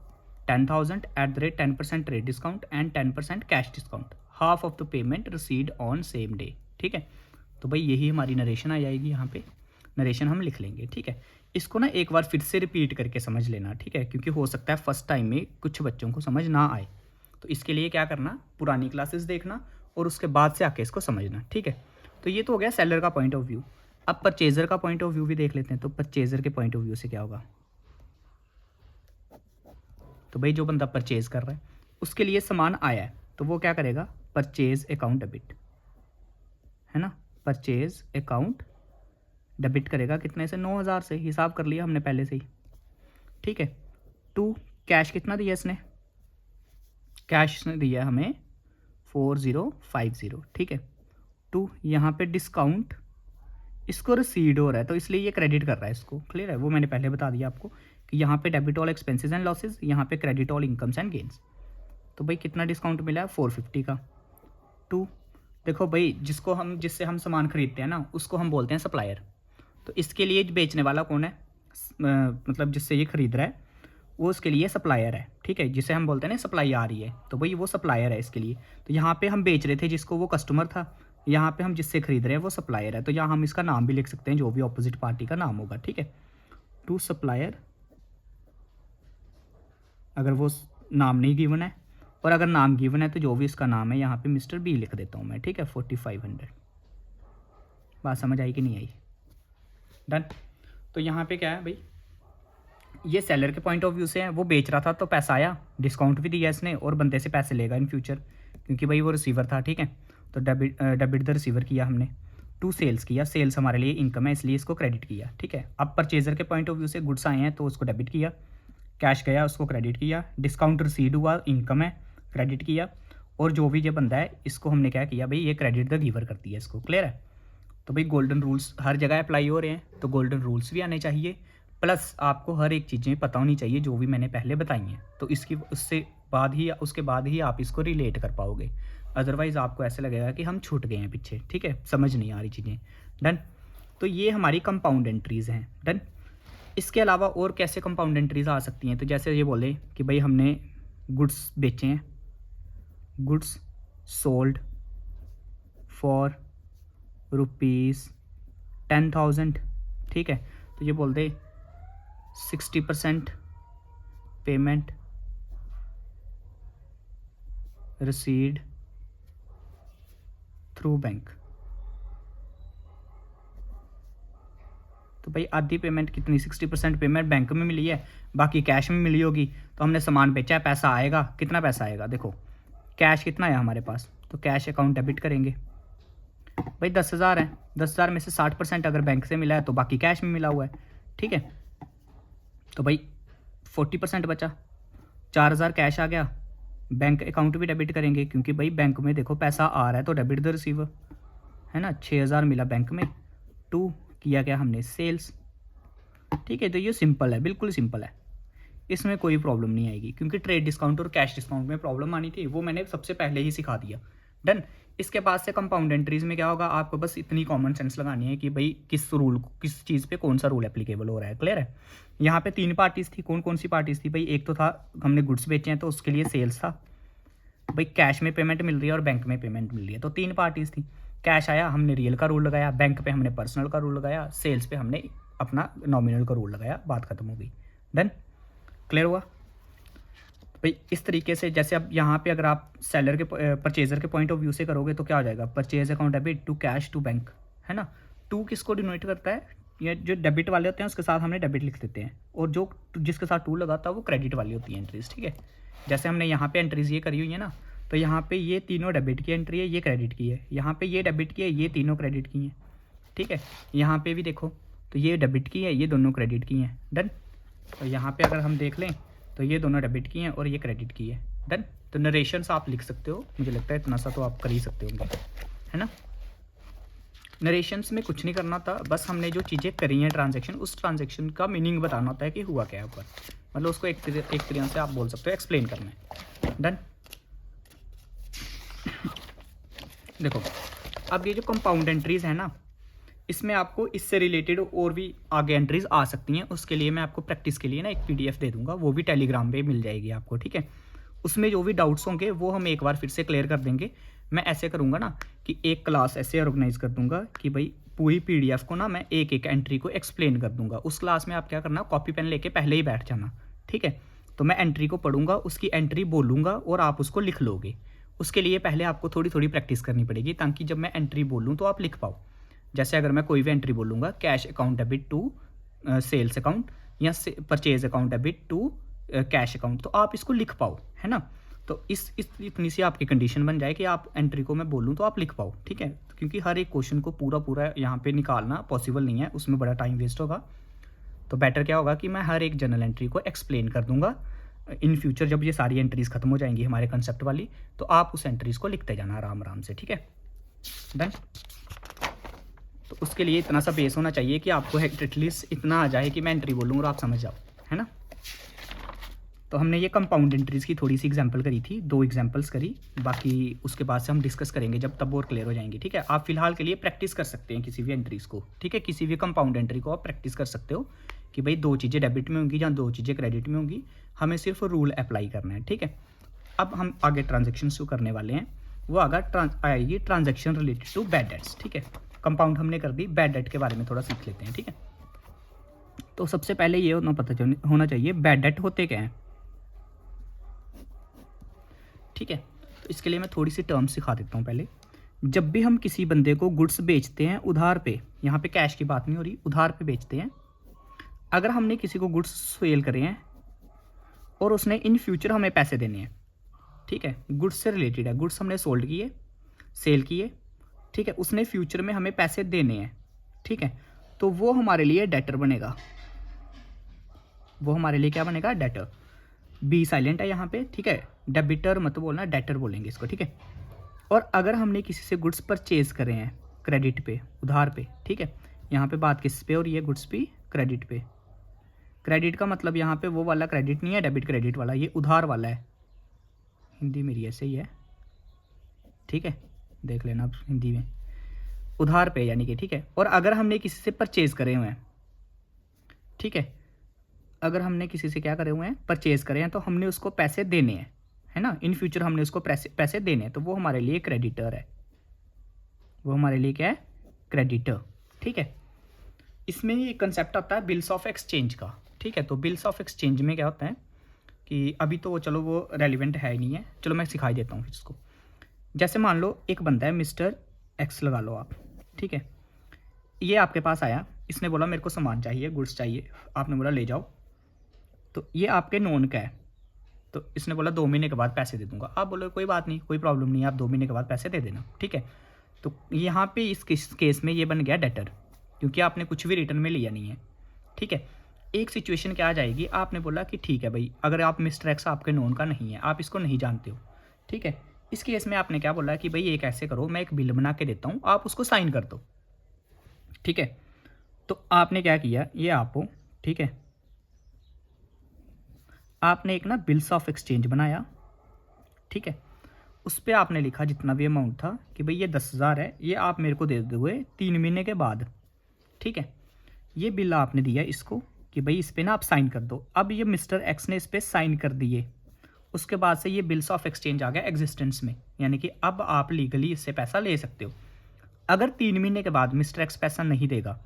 10,000 at the rate 10% trade discount and 10% cash discount, half of the payment received on same day, ठीक है। तो भाई यही हमारी नरेशन आ जाएगी। यहाँ पे नरेशन हम लिख लेंगे, ठीक है। इसको ना एक बार फिर से रिपीट करके समझ लेना, ठीक है, क्योंकि हो सकता है फर्स्ट टाइम में कुछ बच्चों को समझ ना आए। तो इसके लिए क्या करना? पुरानी क्लासेस देखना और उसके बाद से आके इसको समझना, ठीक है। तो ये तो हो गया सेलर का पॉइंट ऑफ व्यू। अब परचेजर का पॉइंट ऑफ व्यू भी देख लेते हैं। तो परचेजर के पॉइंट ऑफ व्यू से क्या होगा? तो भाई जो बंदा परचेज कर रहा है उसके लिए सामान आया है, तो वो क्या करेगा? परचेज अकाउंट डेबिट, है ना। परचेज अकाउंट डेबिट करेगा कितने से? 9,000 से। हिसाब कर लिया हमने पहले से ही, ठीक है। टू, कैश कितना दिया इसने? कैश ने दिया है हमें 4050, ठीक है। टू, यहाँ पे डिस्काउंट इसको रिसीड हो रहा है, तो इसलिए ये क्रेडिट कर रहा है इसको। क्लियर है? वो मैंने पहले बता दिया आपको कि यहाँ पे debit all expenses and losses, यहाँ पे credit all incomes and gains. तो भाई कितना डिस्काउंट मिला है? 450 का। टू, देखो भाई, जिससे हम सामान खरीदते हैं ना, उसको हम बोलते हैं सप्लायर। तो इसके लिए बेचने वाला कौन है? मतलब जिससे ये खरीद रहा है वो उसके लिए सप्लायर है, ठीक है, जिसे हम बोलते हैं ना सप्लाई आ रही है, तो भाई वो सप्लायर है इसके लिए। तो यहाँ पे हम बेच रहे थे जिसको, वो कस्टमर था। यहाँ पे हम जिससे खरीद रहे हैं वो सप्लायर है, तो यहाँ हम इसका नाम भी लिख सकते हैं, जो भी ऑपोजिट पार्टी का नाम होगा, ठीक है। टू सप्लायर, अगर वो नाम नहीं गिवन है, और अगर नाम गिवन है तो जो भी इसका नाम है यहाँ पे मिस्टर बी लिख देता हूँ मैं, ठीक है। 4500। बात समझ आई कि नहीं आई? डन। तो यहाँ पे क्या है भाई, ये सेलर के पॉइंट ऑफ व्यू से है। वो बेच रहा था तो पैसा आया, डिस्काउंट भी दिया इसने, और बंदे से पैसे लेगा इन फ्यूचर, क्योंकि भाई वो रिसीवर था, ठीक है। तो डेबिट द रिसीवर किया हमने। टू, सेल्स किया। सेल्स हमारे लिए इनकम है, इसलिए इसको क्रेडिट किया, ठीक है। अब परचेजर के पॉइंट ऑफ व्यू से गुड्स आए हैं तो उसको डेबिट किया, कैश गया उसको क्रेडिट किया, डिस्काउंट रिसीड हुआ, इनकम है, क्रेडिट किया। और जो भी ये बंदा है इसको हमने क्या किया भाई? ये क्रेडिट द गिवर कर दिया इसको। क्लियर है? तो भाई गोल्डन रूल्स हर जगह अप्लाई हो रहे हैं, तो गोल्डन रूल्स भी आने चाहिए, प्लस आपको हर एक चीज़ें पता होनी चाहिए जो भी मैंने पहले बताई हैं। तो उसके बाद ही आप इसको रिलेट कर पाओगे। अदरवाइज़ आपको ऐसे लगेगा कि हम छूट गए हैं पीछे, ठीक है, समझ नहीं आ रही चीज़ें। डन। तो ये हमारी कंपाउंड एंट्रीज़ हैं। डन। इसके अलावा और कैसे कंपाउंड एंट्रीज आ सकती हैं? तो जैसे ये बोले कि भाई हमने गुड्स बेचे हैं, गुड्स सोल्ड फॉर ₹10,000, ठीक है। तो ये बोल दे 60% पेमेंट रिसीव्ड थ्रू बैंक। तो भाई आधी पेमेंट कितनी 60% पेमेंट बैंक में मिली है, बाकी कैश में मिली होगी। तो हमने सामान बेचा है, पैसा आएगा, कितना पैसा आएगा देखो, कैश कितना है हमारे पास, तो कैश अकाउंट डेबिट करेंगे। भाई 10,000 है, 10,000 में से 60% अगर बैंक से मिला है तो बाकी कैश में मिला हुआ है, ठीक है। तो भाई 40% बचा, 4,000 कैश आ गया, बैंक अकाउंट भी डेबिट करेंगे क्योंकि भाई बैंक में देखो पैसा आ रहा है तो डेबिट द रिसीवर, है ना। 6,000 मिला बैंक में, 2 किया क्या हमने सेल्स, ठीक है। तो ये सिंपल है, बिल्कुल सिंपल है, इसमें कोई प्रॉब्लम नहीं आएगी क्योंकि ट्रेड डिस्काउंट और कैश डिस्काउंट में प्रॉब्लम आनी थी वो मैंने सबसे पहले ही सिखा दिया। डन। इसके बाद से कंपाउंड एंट्रीज में क्या होगा, आपको बस इतनी कॉमन सेंस लगानी है कि भाई किस रूल, किस चीज़ पे कौन सा रूल एप्लीकेबल हो रहा है, क्लियर है। यहाँ पे 3 पार्टीज थी, कौन कौन सी पार्टीज थी भाई, एक तो था हमने गुड्स बेचे हैं तो उसके लिए सेल्स था, भाई कैश में पेमेंट मिल रही है और बैंक में पेमेंट मिल रही है, तो 3 पार्टीज थी। कैश आया हमने रियल का रूल लगाया, बैंक पे हमने पर्सनल का रूल लगाया, सेल्स पे हमने अपना नॉमिनल का रूल लगाया, बात खत्म हो गई। डन, क्लियर हुआ भाई। इस तरीके से जैसे अब यहाँ पे अगर आप सेलर के परचेजर के पॉइंट ऑफ व्यू से करोगे तो क्या हो जाएगा, purchase account debit to cash to bank, है ना। 2 किसको डिनोट करता है, ये जो डेबिट वाले होते हैं उसके साथ हमने डेबिट लिख देते हैं, और जो जिसके साथ 2 लगाता है वो क्रेडिट वाली होती है एंट्रीज, ठीक है। जैसे हमने यहाँ पे एंट्रीज ये करी हुई है ना, तो यहाँ पे ये तीनों डेबिट की एंट्री है, ये क्रेडिट की है, यहाँ पे ये डेबिट की है, ये तीनों क्रेडिट की हैं, ठीक है। यहाँ पे भी देखो तो ये डेबिट की है, ये दोनों क्रेडिट की हैं। डन। तो यहाँ पे अगर हम देख लें तो ये दोनों डेबिट की हैं और ये क्रेडिट की है। डन। तो नरेशंस आप लिख सकते हो, मुझे लगता है इतना सा तो आप कर ही सकते होंगे, है ना। नरेशंस में कुछ नहीं करना था, बस हमने जो चीज़ें करी हैं ट्रांजैक्शन, उस ट्रांजैक्शन का मीनिंग बताना होता है कि हुआ क्या है ऊपर, मतलब उसको एक तरीके से आप बोल सकते हो एक्सप्लेन करना है। डन। देखो अब ये जो कंपाउंड एंट्रीज है ना, इसमें आपको इससे रिलेटेड और भी आगे एंट्रीज आ सकती हैं, उसके लिए मैं आपको प्रैक्टिस के लिए ना एक पीडीएफ दे दूंगा, वो भी टेलीग्राम पे मिल जाएगी आपको, ठीक है। उसमें जो भी डाउट्स होंगे वो हम एक बार फिर से क्लियर कर देंगे। मैं ऐसे करूँगा ना कि एक क्लास ऐसे ऑर्गेनाइज कर दूंगा कि भाई पूरी पीडीएफ को ना मैं एक एक एंट्री को एक्सप्लेन कर दूंगा। उस क्लास में आप क्या करना, कॉपी पेन लेके पहले ही बैठ जाना, ठीक है। तो मैं एंट्री को पढ़ूंगा, उसकी एंट्री बोलूँगा और आप उसको लिख लोगे। उसके लिए पहले आपको थोड़ी थोड़ी प्रैक्टिस करनी पड़ेगी ताकि जब मैं एंट्री बोलूँ तो आप लिख पाओ। जैसे अगर मैं कोई भी एंट्री बोलूँगा, cash account debit to sales account या purchase account debit to cash account, तो आप इसको लिख पाओ, है ना। तो इस इतनी सी आपकी कंडीशन बन जाए कि आप एंट्री को मैं बोलूँ तो आप लिख पाओ, ठीक है। क्योंकि हर एक क्वेश्चन को पूरा यहाँ पे निकालना पॉसिबल नहीं है, उसमें बड़ा टाइम वेस्ट होगा। तो बेटर क्या होगा कि मैं हर एक जनरल एंट्री को एक्सप्लेन कर दूंगा इन फ्यूचर, जब ये सारी एंट्रीज खत्म हो जाएंगी हमारे कंसेप्ट वाली, तो आप उस एंट्रीज को लिखते जाना आराम आराम से, ठीक है। डन। तो उसके लिए इतना सा बेस होना चाहिए कि आपको एटलीस्ट इतना आ जाए कि मैं एंट्री बोलूँ और आप समझ जाओ, है ना। तो हमने ये कंपाउंड एंट्रीज़ की थोड़ी सी एग्जांपल करी थी, 2 एग्जांपल्स करी, बाकी उसके बाद से हम डिस्कस करेंगे जब तब और क्लियर हो जाएंगे, ठीक है। आप फिलहाल के लिए प्रैक्टिस कर सकते हैं किसी भी एंट्रीज़ को, ठीक है। किसी भी कंपाउंड एंट्री को आप प्रैक्टिस कर सकते हो कि भाई 2 चीज़ें डेबिट में होंगी या 2 चीज़ें क्रेडिट में होंगी, हमें सिर्फ रूल अप्लाई करना है, ठीक है। अब हम आगे ट्रांजेक्शन जो करने वाले हैं वो आएगी transaction related to bad debts, ठीक है। कंपाउंड हमने कर दी, बैड डेट के बारे में थोड़ा सीख लेते हैं, ठीक है। तो सबसे पहले ये होना चाहिए बैड डेट होते क्या हैं, ठीक है। तो इसके लिए मैं थोड़ी सी टर्म्स सिखा देता हूँ पहले। जब भी हम किसी बंदे को गुड्स बेचते हैं उधार पे, यहाँ पे कैश की बात नहीं हो रही, उधार पे बेचते हैं, अगर हमने किसी को गुड्स सेल करे हैं और उसने इन फ्यूचर हमें पैसे देने हैं, ठीक है, गुड्स से रिलेटेड है, गुड्स हमने सोल्ड किए, सेल किए, ठीक है, उसने फ्यूचर में हमें पैसे देने हैं, ठीक है, तो वो हमारे लिए डेटर बनेगा, वो हमारे लिए क्या बनेगा, डेटर। बी साइलेंट है यहाँ पे, ठीक है, डेबिटर मत बोलना, डेटर बोलेंगे इसको, ठीक है। और अगर हमने किसी से गुड्स परचेज करे हैं क्रेडिट पे, उधार पे, ठीक है, यहाँ पे बात किस पे हो रही है, गुड्स पे, क्रेडिट पे। क्रेडिट का मतलब यहाँ पे वो वाला क्रेडिट नहीं है डेबिट क्रेडिट वाला, ये उधार वाला है, हिंदी मेरी ऐसे ही है, ठीक है, देख लेना आप हिंदी में, उधार पे यानी कि, ठीक है। और अगर हमने किसी से परचेज करे हुए हैं, ठीक है, अगर हमने किसी से क्या करे हुए हैं, परचेज करे हैं, तो हमने उसको पैसे देने हैं, है ना, इन फ्यूचर हमने उसको पैसे देने हैं, तो वो हमारे लिए क्रेडिटर है, वो हमारे लिए क्या है, क्रेडिटर, ठीक है। इसमें ये कंसेप्ट आता है बिल्स ऑफ एक्सचेंज का, ठीक है। तो बिल्स ऑफ एक्सचेंज में क्या होता है कि अभी तो चलो वो रेलिवेंट है ही नहीं है, चलो मैं सिखाई देता हूँ इसको। जैसे मान लो एक बंदा है, मिस्टर एक्स लगा लो आप, ठीक है, ये आपके पास आया, इसने बोला मेरे को सामान चाहिए, गुड्स चाहिए, आपने बोला ले जाओ, तो ये आपके नोन का है, तो इसने बोला 2 महीने के बाद पैसे दे दूंगा। आप बोलो कोई बात नहीं, कोई प्रॉब्लम नहीं, आप 2 महीने के बाद पैसे दे देना, ठीक है। तो यहाँ पे इस केस में ये बन गया डेटर, क्योंकि आपने कुछ भी रिटर्न में लिया नहीं है, ठीक है। एक सिचुएशन क्या आ जाएगी, आपने बोला कि ठीक है भाई, अगर आप मिस्टर एक्स आपके नोन का नहीं है, आप इसको नहीं जानते हो, ठीक है। इस केस में आपने क्या बोला कि भाई एक ऐसे करो, मैं एक बिल बना के देता हूँ, आप उसको साइन कर दो, ठीक है। तो आपने क्या किया, ये आप हो, ठीक है, आपने एक ना बिल्स ऑफ एक्सचेंज बनाया, ठीक है। उस पर आपने लिखा जितना भी अमाउंट था कि भाई ये 10,000 है, ये आप मेरे को दे दोगे 3 महीने के बाद, ठीक है। ये बिल आपने दिया इसको कि भाई इस पर ना आप साइन कर दो। अब ये मिस्टर एक्स ने इस पर साइन कर दिए, उसके बाद से ये बिल्स ऑफ एक्सचेंज आ गया एग्जिस्टेंस में, यानी कि अब आप लीगली इससे पैसा ले सकते हो। अगर 3 महीने के बाद मिस्टर एक्स पैसा नहीं देगा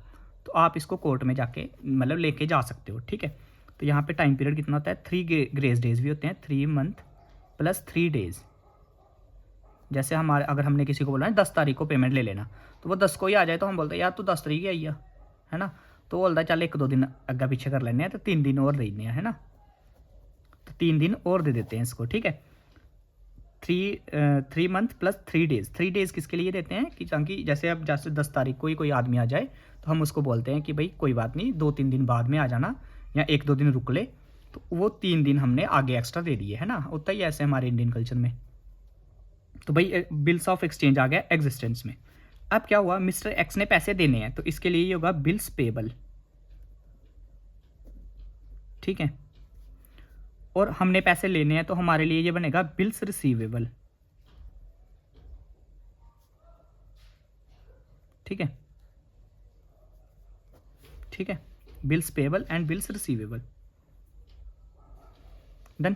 तो आप इसको कोर्ट में जाके मतलब लेके जा सकते हो, ठीक है। तो यहाँ पे टाइम पीरियड कितना होता है, 3 ग्रेस डेज भी होते हैं, 3 मंथ प्लस 3 डेज। जैसे हमारे अगर हमने किसी को बोला है 10 तारीख को पेमेंट ले लेना, तो वो 10 को ही आ जाए तो हम बोलते हैं यार तू 10 तारीख ही आई है ना, तो वो बोलता है चल 1-2 दिन अग्गा पीछे कर लेने हैं, तो 3 दिन और दे देने हैं, है ना, तो 3 दिन और दे देते हैं इसको, ठीक है। 3 मंथ प्लस 3 डेज। 3 डेज किसके लिए देते हैं कि ताकि जैसे अब जैसे 10 तारीख को ही कोई आदमी आ जाए तो हम उसको बोलते हैं कि भाई कोई बात नहीं, 2-3 दिन बाद में आ जाना या 1-2 दिन रुक ले, तो वो 3 दिन हमने आगे एक्स्ट्रा दे दिए, है ना, उतना ही ऐसे हमारे इंडियन कल्चर में। तो भाई बिल्स ऑफ एक्सचेंज आ गया एग्जिस्टेंस में। अब क्या हुआ, मिस्टर एक्स ने पैसे देने हैं, तो इसके लिए ये होगा बिल्स पेबल, ठीक है। और हमने पैसे लेने हैं तो हमारे लिए ये बनेगा बिल्स रिसीवेबल, ठीक है, ठीक है, bills payable and bills receivable, done.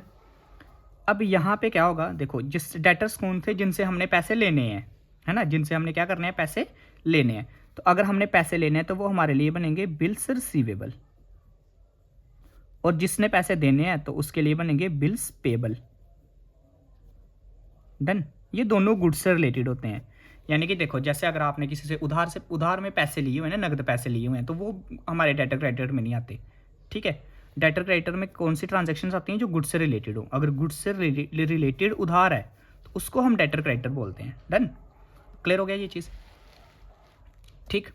अब यहाँ पे क्या होगा, देखो जिस डेटर्स कौन थे जिनसे हमने पैसे लेने हैं, है ना, जिनसे हमने क्या करने हैं, पैसे लेने हैं, तो अगर हमने पैसे लेने हैं तो वो हमारे लिए बनेंगे बिल्स रिसीवेबल, और जिसने पैसे देने हैं तो उसके लिए बनेंगे बिल्स पेबल, डन। ये दोनों गुड्स से रिलेटेड होते हैं, यानी कि देखो जैसे अगर आपने किसी से उधार में पैसे लिए हुए हैं ना, नगद पैसे लिए हुए हैं, तो वो हमारे डेटर क्रेडिटर में नहीं आते, ठीक है। डेटर क्रेडिटर में कौन सी ट्रांजैक्शंस आती हैं, जो गुड्स से रिलेटेड हो। अगर गुड्स से रिलेटेड उधार है तो उसको हम डेटर क्रेडिटर बोलते हैं, डन। क्लियर हो गया ये चीज़, ठीक।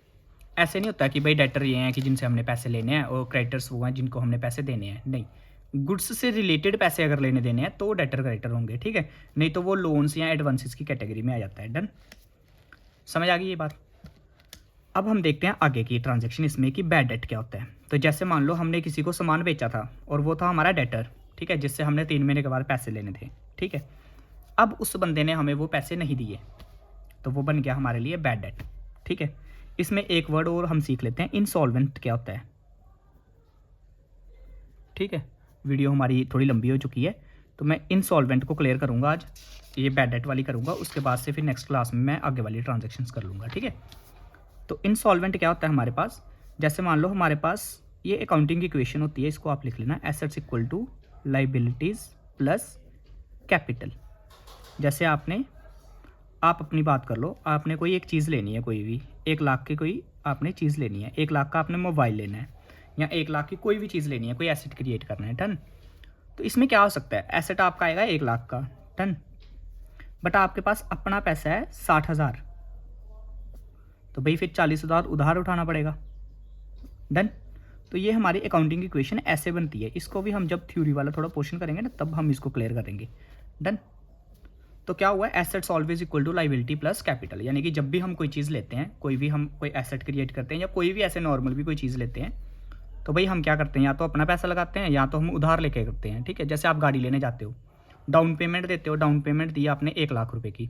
ऐसे नहीं होता कि भाई डेटर ये हैं कि जिनसे हमने पैसे लेने हैं और क्रेडिटर्स वो हैं जिनको हमने पैसे देने हैं, नहीं। गुड्स से रिलेटेड पैसे अगर लेने देने हैं तो डेटर क्रेडिटर होंगे, ठीक है, नहीं तो वो लोन्स या एडवांसेस की कैटेगरी में आ जाता है, डन। समझ आ गई ये बात। अब हम देखते हैं आगे की ट्रांजैक्शन इसमें कि बैड डेट क्या होता है। तो जैसे मान लो हमने किसी को सामान बेचा था और वो था हमारा डेटर, ठीक है, जिससे हमने 3 महीने के बाद पैसे लेने थे, ठीक है। अब उस बंदे ने हमें वो पैसे नहीं दिए, तो वो बन गया हमारे लिए बैड डेट, ठीक है। इसमें एक वर्ड और हम सीख लेते हैं, इंसॉल्वेंट क्या होता है, ठीक है। वीडियो हमारी थोड़ी लंबी हो चुकी है, तो मैं इंसॉल्वेंट को क्लियर करूंगा आज, ये बैड डेट वाली करूंगा, उसके बाद से फिर नेक्स्ट क्लास में मैं आगे वाली ट्रांजैक्शंस कर लूँगा, ठीक है। तो इंसॉल्वेंट क्या होता है हमारे पास, जैसे मान लो हमारे पास ये अकाउंटिंग की इक्वेशन होती है, इसको आप लिख लेना, assets equal to liabilities plus capital. जैसे आप अपनी बात कर लो, आपने कोई एक चीज़ लेनी है, कोई भी 1 लाख की कोई आपने चीज़ लेनी है, 1 लाख का आपने मोबाइल लेना है, या 1 लाख की कोई भी चीज़ लेनी है, कोई एसेट क्रिएट करना है, डन। तो इसमें क्या हो सकता है, एसेट आपका आएगा 1 लाख का, डन, बट आपके पास अपना पैसा है 60,000, तो भाई फिर 40,000 उधार उठाना पड़ेगा, डन। तो ये हमारी अकाउंटिंग की इक्वेशन ऐसे बनती है। इसको भी हम जब थ्योरी वाला थोड़ा पोर्शन करेंगे ना, तब हम इसको क्लियर करेंगे, डन। तो क्या हुआ, assets always equal to liability plus capital, यानी कि जब भी हम कोई चीज़ लेते हैं, कोई भी हम कोई एसेट क्रिएट करते हैं या कोई भी ऐसे नॉर्मल भी कोई चीज़ लेते हैं, तो भाई हम क्या करते हैं, या तो अपना पैसा लगाते हैं या तो हम उधार लेके करते हैं, ठीक है। जैसे आप गाड़ी लेने जाते हो, डाउन पेमेंट देते हो, डाउन पेमेंट दी आपने 1 लाख रुपए की,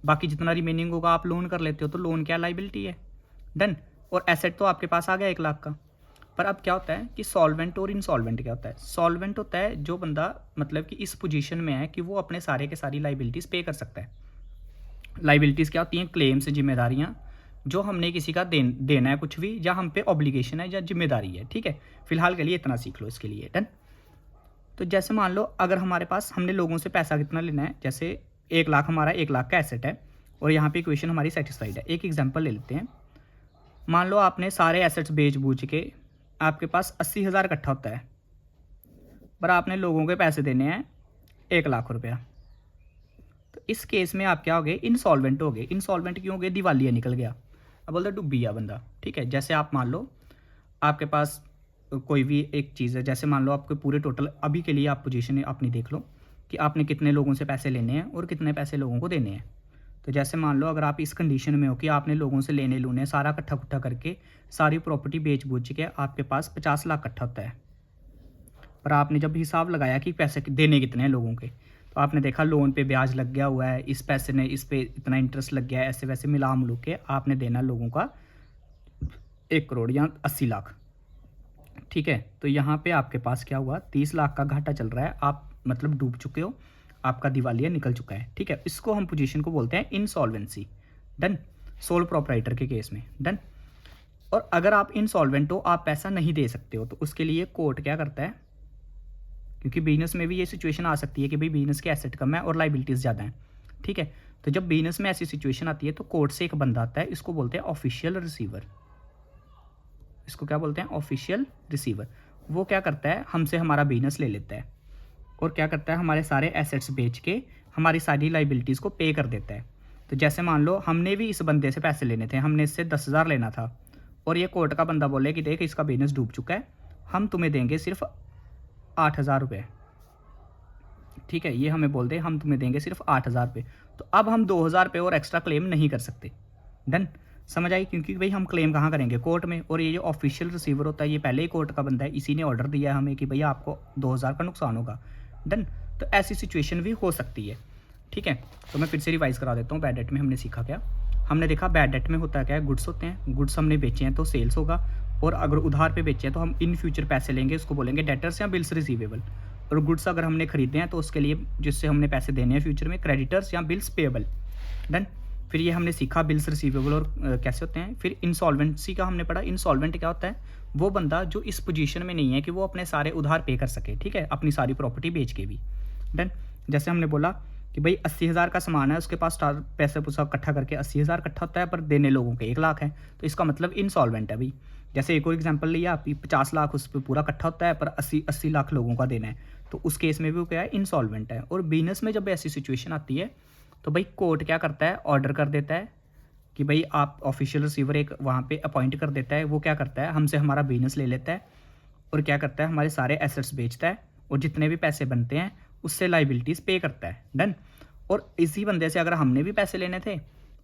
बाकी जितना रिमेनिंग होगा आप लोन कर लेते हो, तो लोन क्या लाइबिलिटी है, डन। और एसेट तो आपके पास आ गया 1 लाख का। पर अब क्या होता है कि सॉल्वेंट और इनसॉल्वेंट क्या होता है, सॉल्वेंट होता है जो बंदा मतलब कि इस पोजीशन में है कि वो अपने सारे के सारी लाइबिलिटीज़ पे कर सकता है। लाइबिलिटीज़ क्या होती हैं, क्लेम्स, जिम्मेदारियाँ, जो हमने किसी का देना है कुछ भी, या हम पे ऑब्लिगेशन है या जिम्मेदारी है, ठीक है। फिलहाल के लिए इतना सीख लो इसके लिए, डन। तो जैसे मान लो अगर हमारे पास हमने लोगों से पैसा कितना लेना है, जैसे 1 लाख हमारा 1 लाख का एसेट है और यहाँ पे इक्वेशन हमारी सेटिस्फाइड है। एक एग्जांपल ले लेते हैं, मान लो आपने सारे एसेट्स बेच बूझ के आपके पास 80,000 इकट्ठा होता है, पर आपने लोगों के पैसे देने हैं 1,00,000 रुपया। तो इस केस में आप क्या हो गए, इंसॉल्वेंट हो गए। इंसॉल्वेंट क्यों हो गए, दिवालिया निकल गया। अब बोलते डूब गया बंदा। ठीक है, जैसे आप मान लो आपके पास कोई भी एक चीज़ है, जैसे मान लो आपके पूरे टोटल अभी के लिए आप पोजीशन अपनी देख लो कि आपने कितने लोगों से पैसे लेने हैं और कितने पैसे लोगों को देने हैं। तो जैसे मान लो अगर आप इस कंडीशन में हो कि आपने लोगों से लेने लूने सारा इकट्ठा कुट्ठा करके सारी प्रॉपर्टी बेच बूझ के आपके पास 50 लाख इकट्ठा होता है, पर आपने जब हिसाब लगाया कि पैसे देने कितने हैं लोगों के, तो आपने देखा लोन पे ब्याज लग गया हुआ है, इस पैसे ने इस पे इतना इंटरेस्ट लग गया है, ऐसे वैसे मिला मिलू के आपने देना लोगों का 1 करोड़ या 80 लाख। ठीक है, तो यहाँ पे आपके पास क्या हुआ, 30 लाख का घाटा चल रहा है, आप मतलब डूब चुके हो, आपका दिवालिया निकल चुका है। ठीक है, इसको हम पोजीशन को बोलते हैं इंसॉल्वेंसी। डन, सोल प्रोप्राइटर के केस में। डन। और अगर आप इंसॉल्वेंट हो, आप पैसा नहीं दे सकते हो, तो उसके लिए कोर्ट क्या करता है, क्योंकि बिजनेस में भी ये सिचुएशन आ सकती है कि भाई बिजनेस के एसेट कम है और लाइबिलिटीज़ ज़्यादा हैं। ठीक है, तो जब बिजनेस में ऐसी सिचुएशन आती है तो कोर्ट से एक बंदा आता है, इसको बोलते हैं ऑफिशियल रिसीवर। इसको क्या बोलते हैं, ऑफिशियल रिसीवर। वो क्या करता है, हमसे हमारा बिजनेस ले लेता है और क्या करता है, हमारे सारे एसेट्स बेच के हमारी सारी लाइबिलिटीज़ को पे कर देता है। तो जैसे मान लो हमने भी इस बंदे से पैसे लेने थे, हमने इससे 10,000 लेना था और ये कोर्ट का बंदा बोले कि देख इसका बिजनेस डूब चुका है, हम तुम्हें देंगे सिर्फ 8,000 रुपये। ठीक है, ये हमें बोल दे हम तुम्हें देंगे सिर्फ 8,000 रुपये, तो अब हम 2,000 रुपये और एक्स्ट्रा क्लेम नहीं कर सकते। डन, समझ आई, क्योंकि भाई हम क्लेम कहाँ करेंगे, कोर्ट में। और ये जो ऑफिशियल रिसीवर होता है ये पहले ही कोर्ट का बंदा है, इसी ने ऑर्डर दिया है हमें कि भैया आपको 2,000 का नुकसान होगा। डन, तो ऐसी सिचुएशन भी हो सकती है। ठीक है, तो मैं फिर से रिवाइज करा देता हूँ। बैड डेट में हमने सीखा क्या, हमने देखा बैड डेट में होता क्या है, गुड्स होते हैं, गुड्स हमने बेचे हैं तो सेल्स होगा, और अगर उधार पे बेचे हैं तो हम इन फ्यूचर पैसे लेंगे, उसको बोलेंगे डेटर्स या बिल्स रिसीवेबल। और गुड्स अगर हमने खरीदे हैं तो उसके लिए जिससे हमने पैसे देने हैं फ्यूचर में, क्रेडिटर्स या बिल्स पेएबल। डन, फिर ये हमने सीखा बिल्स रिसीवेबल और कैसे होते हैं। फिर इंसॉल्वेंसी का हमने पढ़ा, इंसॉल्वेंट क्या होता है, वो बंदा जो इस पोजीशन में नहीं है कि वो अपने सारे उधार पे कर सके। ठीक है, अपनी सारी प्रॉपर्टी बेच के भी। डन, जैसे हमने बोला कि भाई 80,000 का सामान है, उसके पास पैसे पूसा इकट्ठा करके 80,000 इकट्ठा होता है, पर देने लोगों के 1,00,000 है, तो इसका मतलब इंसॉल्वेंट है भाई। जैसे एक और एग्जांपल लिया आप, 50 लाख उस पर पूरा इकट्ठा होता है, पर 80 लाख लोगों का देना है, तो उस केस में भी वो क्या है, इंसॉल्वेंट है। और बिजनेस में जब ऐसी सिचुएशन आती है तो भाई कोर्ट क्या करता है, ऑर्डर कर देता है कि भाई आप ऑफिशियल रिसीवर एक वहाँ पे अपॉइंट कर देता है। वो क्या करता है, हमसे हमारा बिजनेस ले लेता है और क्या करता है, हमारे सारे एसेट्स बेचता है और जितने भी पैसे बनते हैं उससे लाइबिलिटीज़ पे करता है। डन, और इसी बंदे से अगर हमने भी पैसे लेने थे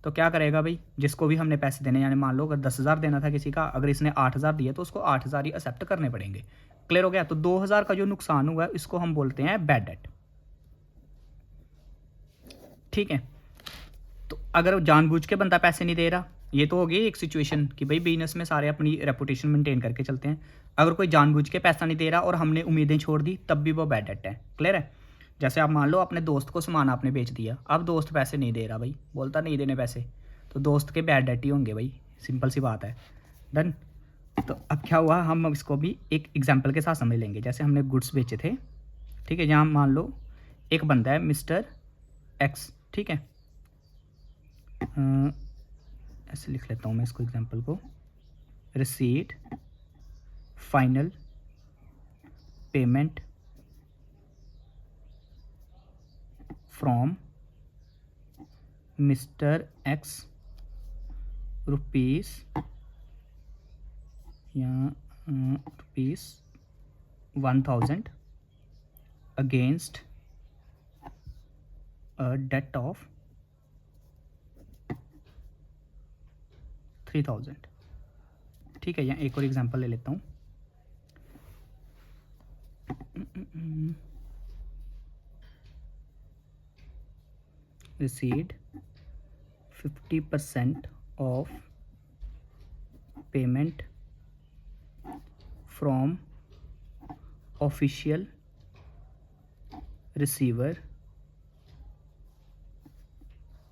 तो क्या करेगा भाई, जिसको भी हमने पैसे देने, यानी मान लो अगर 10,000 देना था किसी का, अगर इसने 8,000 दिए तो उसको 8,000 ही एक्सेप्ट करने पड़ेंगे। क्लियर हो गया, तो 2,000 का जो नुकसान हुआ है इसको हम बोलते हैं बैड डेट। ठीक है, तो अगर जानबूझ के बंदा पैसे नहीं दे रहा, ये तो हो गई एक सिचुएशन कि भाई बिजनेस में सारे अपनी रेपुटेशन मेंटेन करके चलते हैं। अगर कोई जानबूझ के पैसा नहीं दे रहा और हमने उम्मीदें छोड़ दी, तब भी वो बैड डेट है। क्लियर है, जैसे आप मान लो अपने दोस्त को सामान आपने बेच दिया, अब दोस्त पैसे नहीं दे रहा भाई, बोलता नहीं देने पैसे, तो दोस्त के बैड डेट ही होंगे भाई, सिंपल सी बात है। डन, तो अब क्या हुआ, हम इसको भी एक एग्जाम्पल के साथ समझ लेंगे। जैसे हमने गुड्स बेचे थे, ठीक है, जहाँ मान लो एक बंदा है मिस्टर एक्स। ठीक है, ऐसे लिख लेता हूँ मैं इसको एग्जांपल को, receipt final payment from mister X rupees या rupees 1,000 against a date of 3,000। ठीक है, यहाँ एक और एग्जांपल ले लेता हूँ। Received 50% of payment from official receiver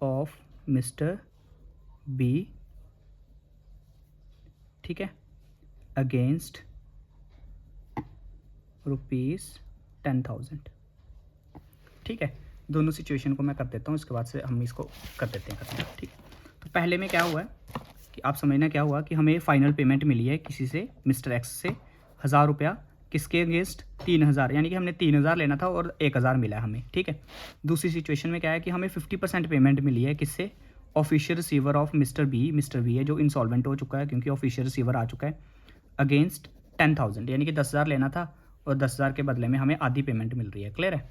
of mister B. ठीक है, अगेंस्ट ₹10,000। ठीक है, दोनों सिचुएशन को मैं कर देता हूँ, इसके बाद से हम इसको कर देते हैं खत्म। ठीक है, तो पहले में क्या हुआ है कि आप समझना क्या हुआ कि हमें फाइनल पेमेंट मिली है किसी से, मिस्टर एक्स से 1000 रुपया, किसके अगेंस्ट 3000, यानी कि हमने 3000 लेना था और 1000 मिला है हमें, ठीक है। दूसरी सिचुएशन में क्या है कि हमें 50% पेमेंट मिली है किससे, official receiver of mister B है जो इंसॉल्वेंट हो चुका है क्योंकि ऑफिशियल रिसीवर आ चुका है, अगेंस्ट 10,000, यानी कि 10,000 लेना था और 10,000 के बदले में हमें आधी पेमेंट मिल रही है। क्लियर है।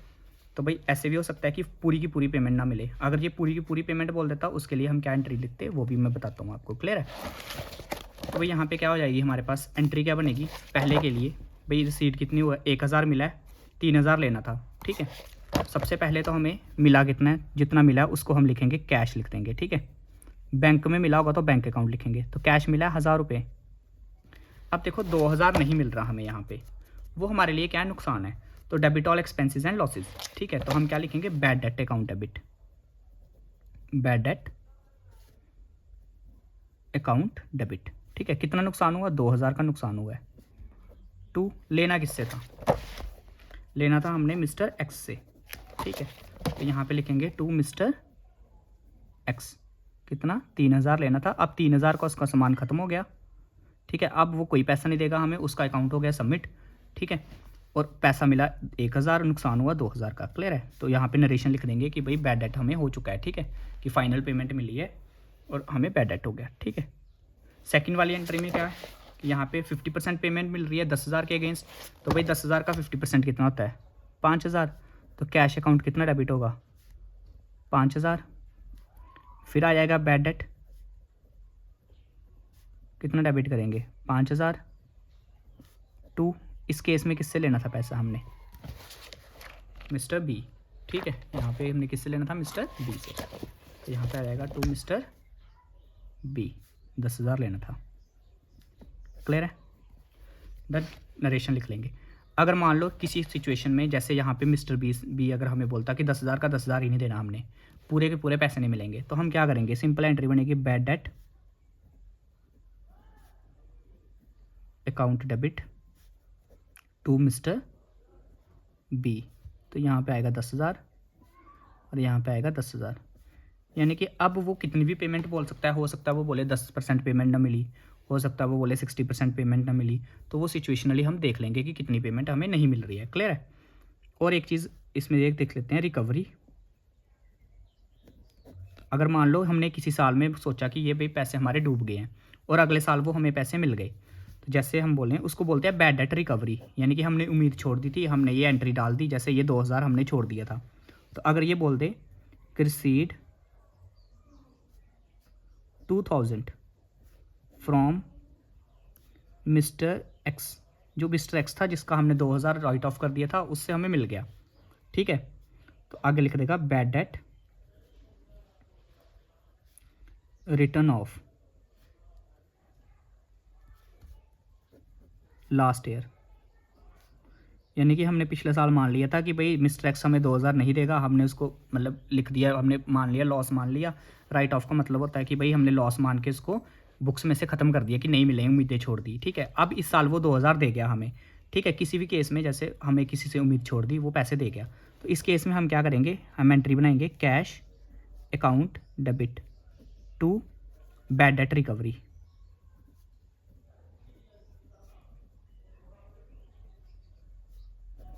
तो भाई ऐसे भी हो सकता है कि पूरी की पूरी पेमेंट ना मिले, अगर ये पूरी की पूरी पेमेंट बोल देता उसके लिए हम क्या एंट्री लिखते वो भी मैं बताता हूँ आपको। क्लियर है। तो भाई यहाँ पे क्या हो जाएगी हमारे पास एंट्री क्या बनेगी, पहले के लिए भाई रिसीट कितनी हुआ, 1000 मिला है, 3000 लेना था, ठीक है। सबसे पहले तो हमें मिला कितना है, जितना मिला है उसको हम लिखेंगे कैश लिख देंगे, ठीक है। बैंक में मिला होगा तो बैंक अकाउंट लिखेंगे, तो कैश मिला है 1000 रुपये। अब देखो 2000 नहीं मिल रहा हमें यहाँ पे, वो हमारे लिए क्या है, नुकसान है। तो debit all expenses and losses, ठीक है। तो हम क्या लिखेंगे, bad debt account debit, bad debt account debit, ठीक है। कितना नुकसान हुआ, 2000 का नुकसान हुआ है। टू, लेना किससे था, लेना था हमने मिस्टर एक्स से, ठीक है। तो यहाँ पे लिखेंगे टू मिस्टर एक्स, कितना 3000 लेना था। अब 3000 का उसका सामान खत्म हो गया, ठीक है। अब वो कोई पैसा नहीं देगा हमें, उसका अकाउंट हो गया सबमिट, ठीक है। और पैसा मिला 1000, नुकसान हुआ 2000 का। क्लियर है। तो यहाँ पे नरेशन लिख देंगे कि भाई बैड डेट हमें हो चुका है, ठीक है, कि फाइनल पेमेंट मिली है और हमें बैड डेट हो गया, ठीक है। सेकंड वाली एंट्री में क्या है कि यहाँ पे 50% पेमेंट मिल रही है 10,000 के अगेंस्ट, तो भाई 10,000 का 50% कितना होता है, 5000। तो कैश अकाउंट कितना डेबिट होगा, 5000। फिर आ जाएगा बैड डेट, कितना डेबिट करेंगे, 5000। टू, इस केस में किससे लेना था पैसा हमने, मिस्टर बी, ठीक है। यहाँ पे हमने किससे लेना था, मिस्टर बी से। तो यहाँ पे आ जाएगा टू मिस्टर बी, 10,000 लेना था। क्लियर है। डन। नरेशन लिख लेंगे। अगर मान लो किसी सिचुएशन में जैसे यहाँ पे मिस्टर बी अगर हमें बोलता कि 10,000 का 10,000 ही नहीं देना हमने, पूरे के पूरे पैसे नहीं मिलेंगे, तो हम क्या करेंगे, सिंपल एंट्री बनेगी bad debt account debit to mister B. तो यहाँ पे आएगा 10,000 और यहाँ पे आएगा 10,000, यानी कि अब वो कितनी भी पेमेंट बोल सकता है, हो सकता है वो बोले 10% पेमेंट ना मिली, हो सकता है वो बोले 60% पेमेंट ना मिली, तो वो सिचुएशनली हम देख लेंगे कि कितनी पेमेंट हमें नहीं मिल रही है। क्लियर है। और एक चीज़ इसमें एक देख लेते हैं, रिकवरी। अगर मान लो हमने किसी साल में सोचा कि ये भाई पैसे हमारे डूब गए हैं और अगले साल वो हमें पैसे मिल गए, तो जैसे हम बोलें उसको बोलते हैं बैड डेट रिकवरी, यानी कि हमने उम्मीद छोड़ दी थी, हमने ये एंट्री डाल दी, जैसे ये 2000 हमने छोड़ दिया था। तो अगर ये बोल दे कि रिसीड 2000 फ्रॉम मिस्टर एक्स, जो मिस्टर एक्स था जिसका हमने 2000 राइट ऑफ कर दिया था, उससे हमें मिल गया, ठीक है। तो आगे लिख देगा bad debt return of last year, यानी कि हमने पिछले साल मान लिया था कि भाई मिस्टर एक्स हमें 2000 नहीं देगा, हमने उसको मतलब लिख दिया, हमने मान लिया, लॉस मान लिया। राइट ऑफ का मतलब होता है कि भाई हमने लॉस मान के इसको बुक्स में से ख़त्म कर दिया कि नहीं मिलेंगे, उम्मीदें छोड़ दी, ठीक है। अब इस साल वो 2000 दे गया हमें, ठीक है। किसी भी केस में जैसे हमें किसी से उम्मीद छोड़ दी, वो पैसे दे गया, तो इस केस में हम क्या करेंगे, हम एंट्री बनाएंगे cash account debit to bad debt recovery,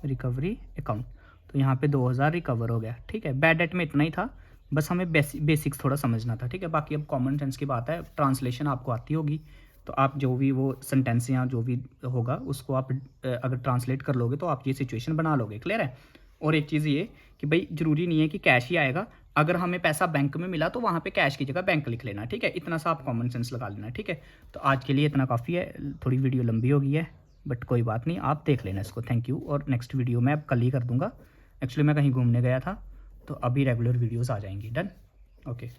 recovery account. तो यहाँ पे 2000 रिकवर हो गया, ठीक है। बैड डेट में इतना ही था, बस हमें बेसिक्स थोड़ा समझना था, ठीक है। बाकी अब कॉमन सेंस की बात है, ट्रांसलेशन आपको आती होगी, तो आप जो भी वो सेंटेंस या जो भी होगा उसको आप अगर ट्रांसलेट कर लोगे तो आप ये सिचुएशन बना लोगे। क्लियर है। और एक चीज़ ये कि भाई ज़रूरी नहीं है कि कैश ही आएगा, अगर हमें पैसा बैंक में मिला तो वहाँ पे कैश की जगह बैंक लिख लेना, ठीक है। इतना सा आप कॉमन सेंस लगा लेना, ठीक है। तो आज के लिए इतना काफ़ी है, थोड़ी वीडियो लंबी हो गई है बट कोई बात नहीं, आप देख लेना इसको। Thank you. और नेक्स्ट वीडियो मैं अब कल ही कर दूंगा, एक्चुअली मैं कहीं घूमने गया था, तो अभी रेगुलर वीडियोस आ जाएंगी। डन। ओके।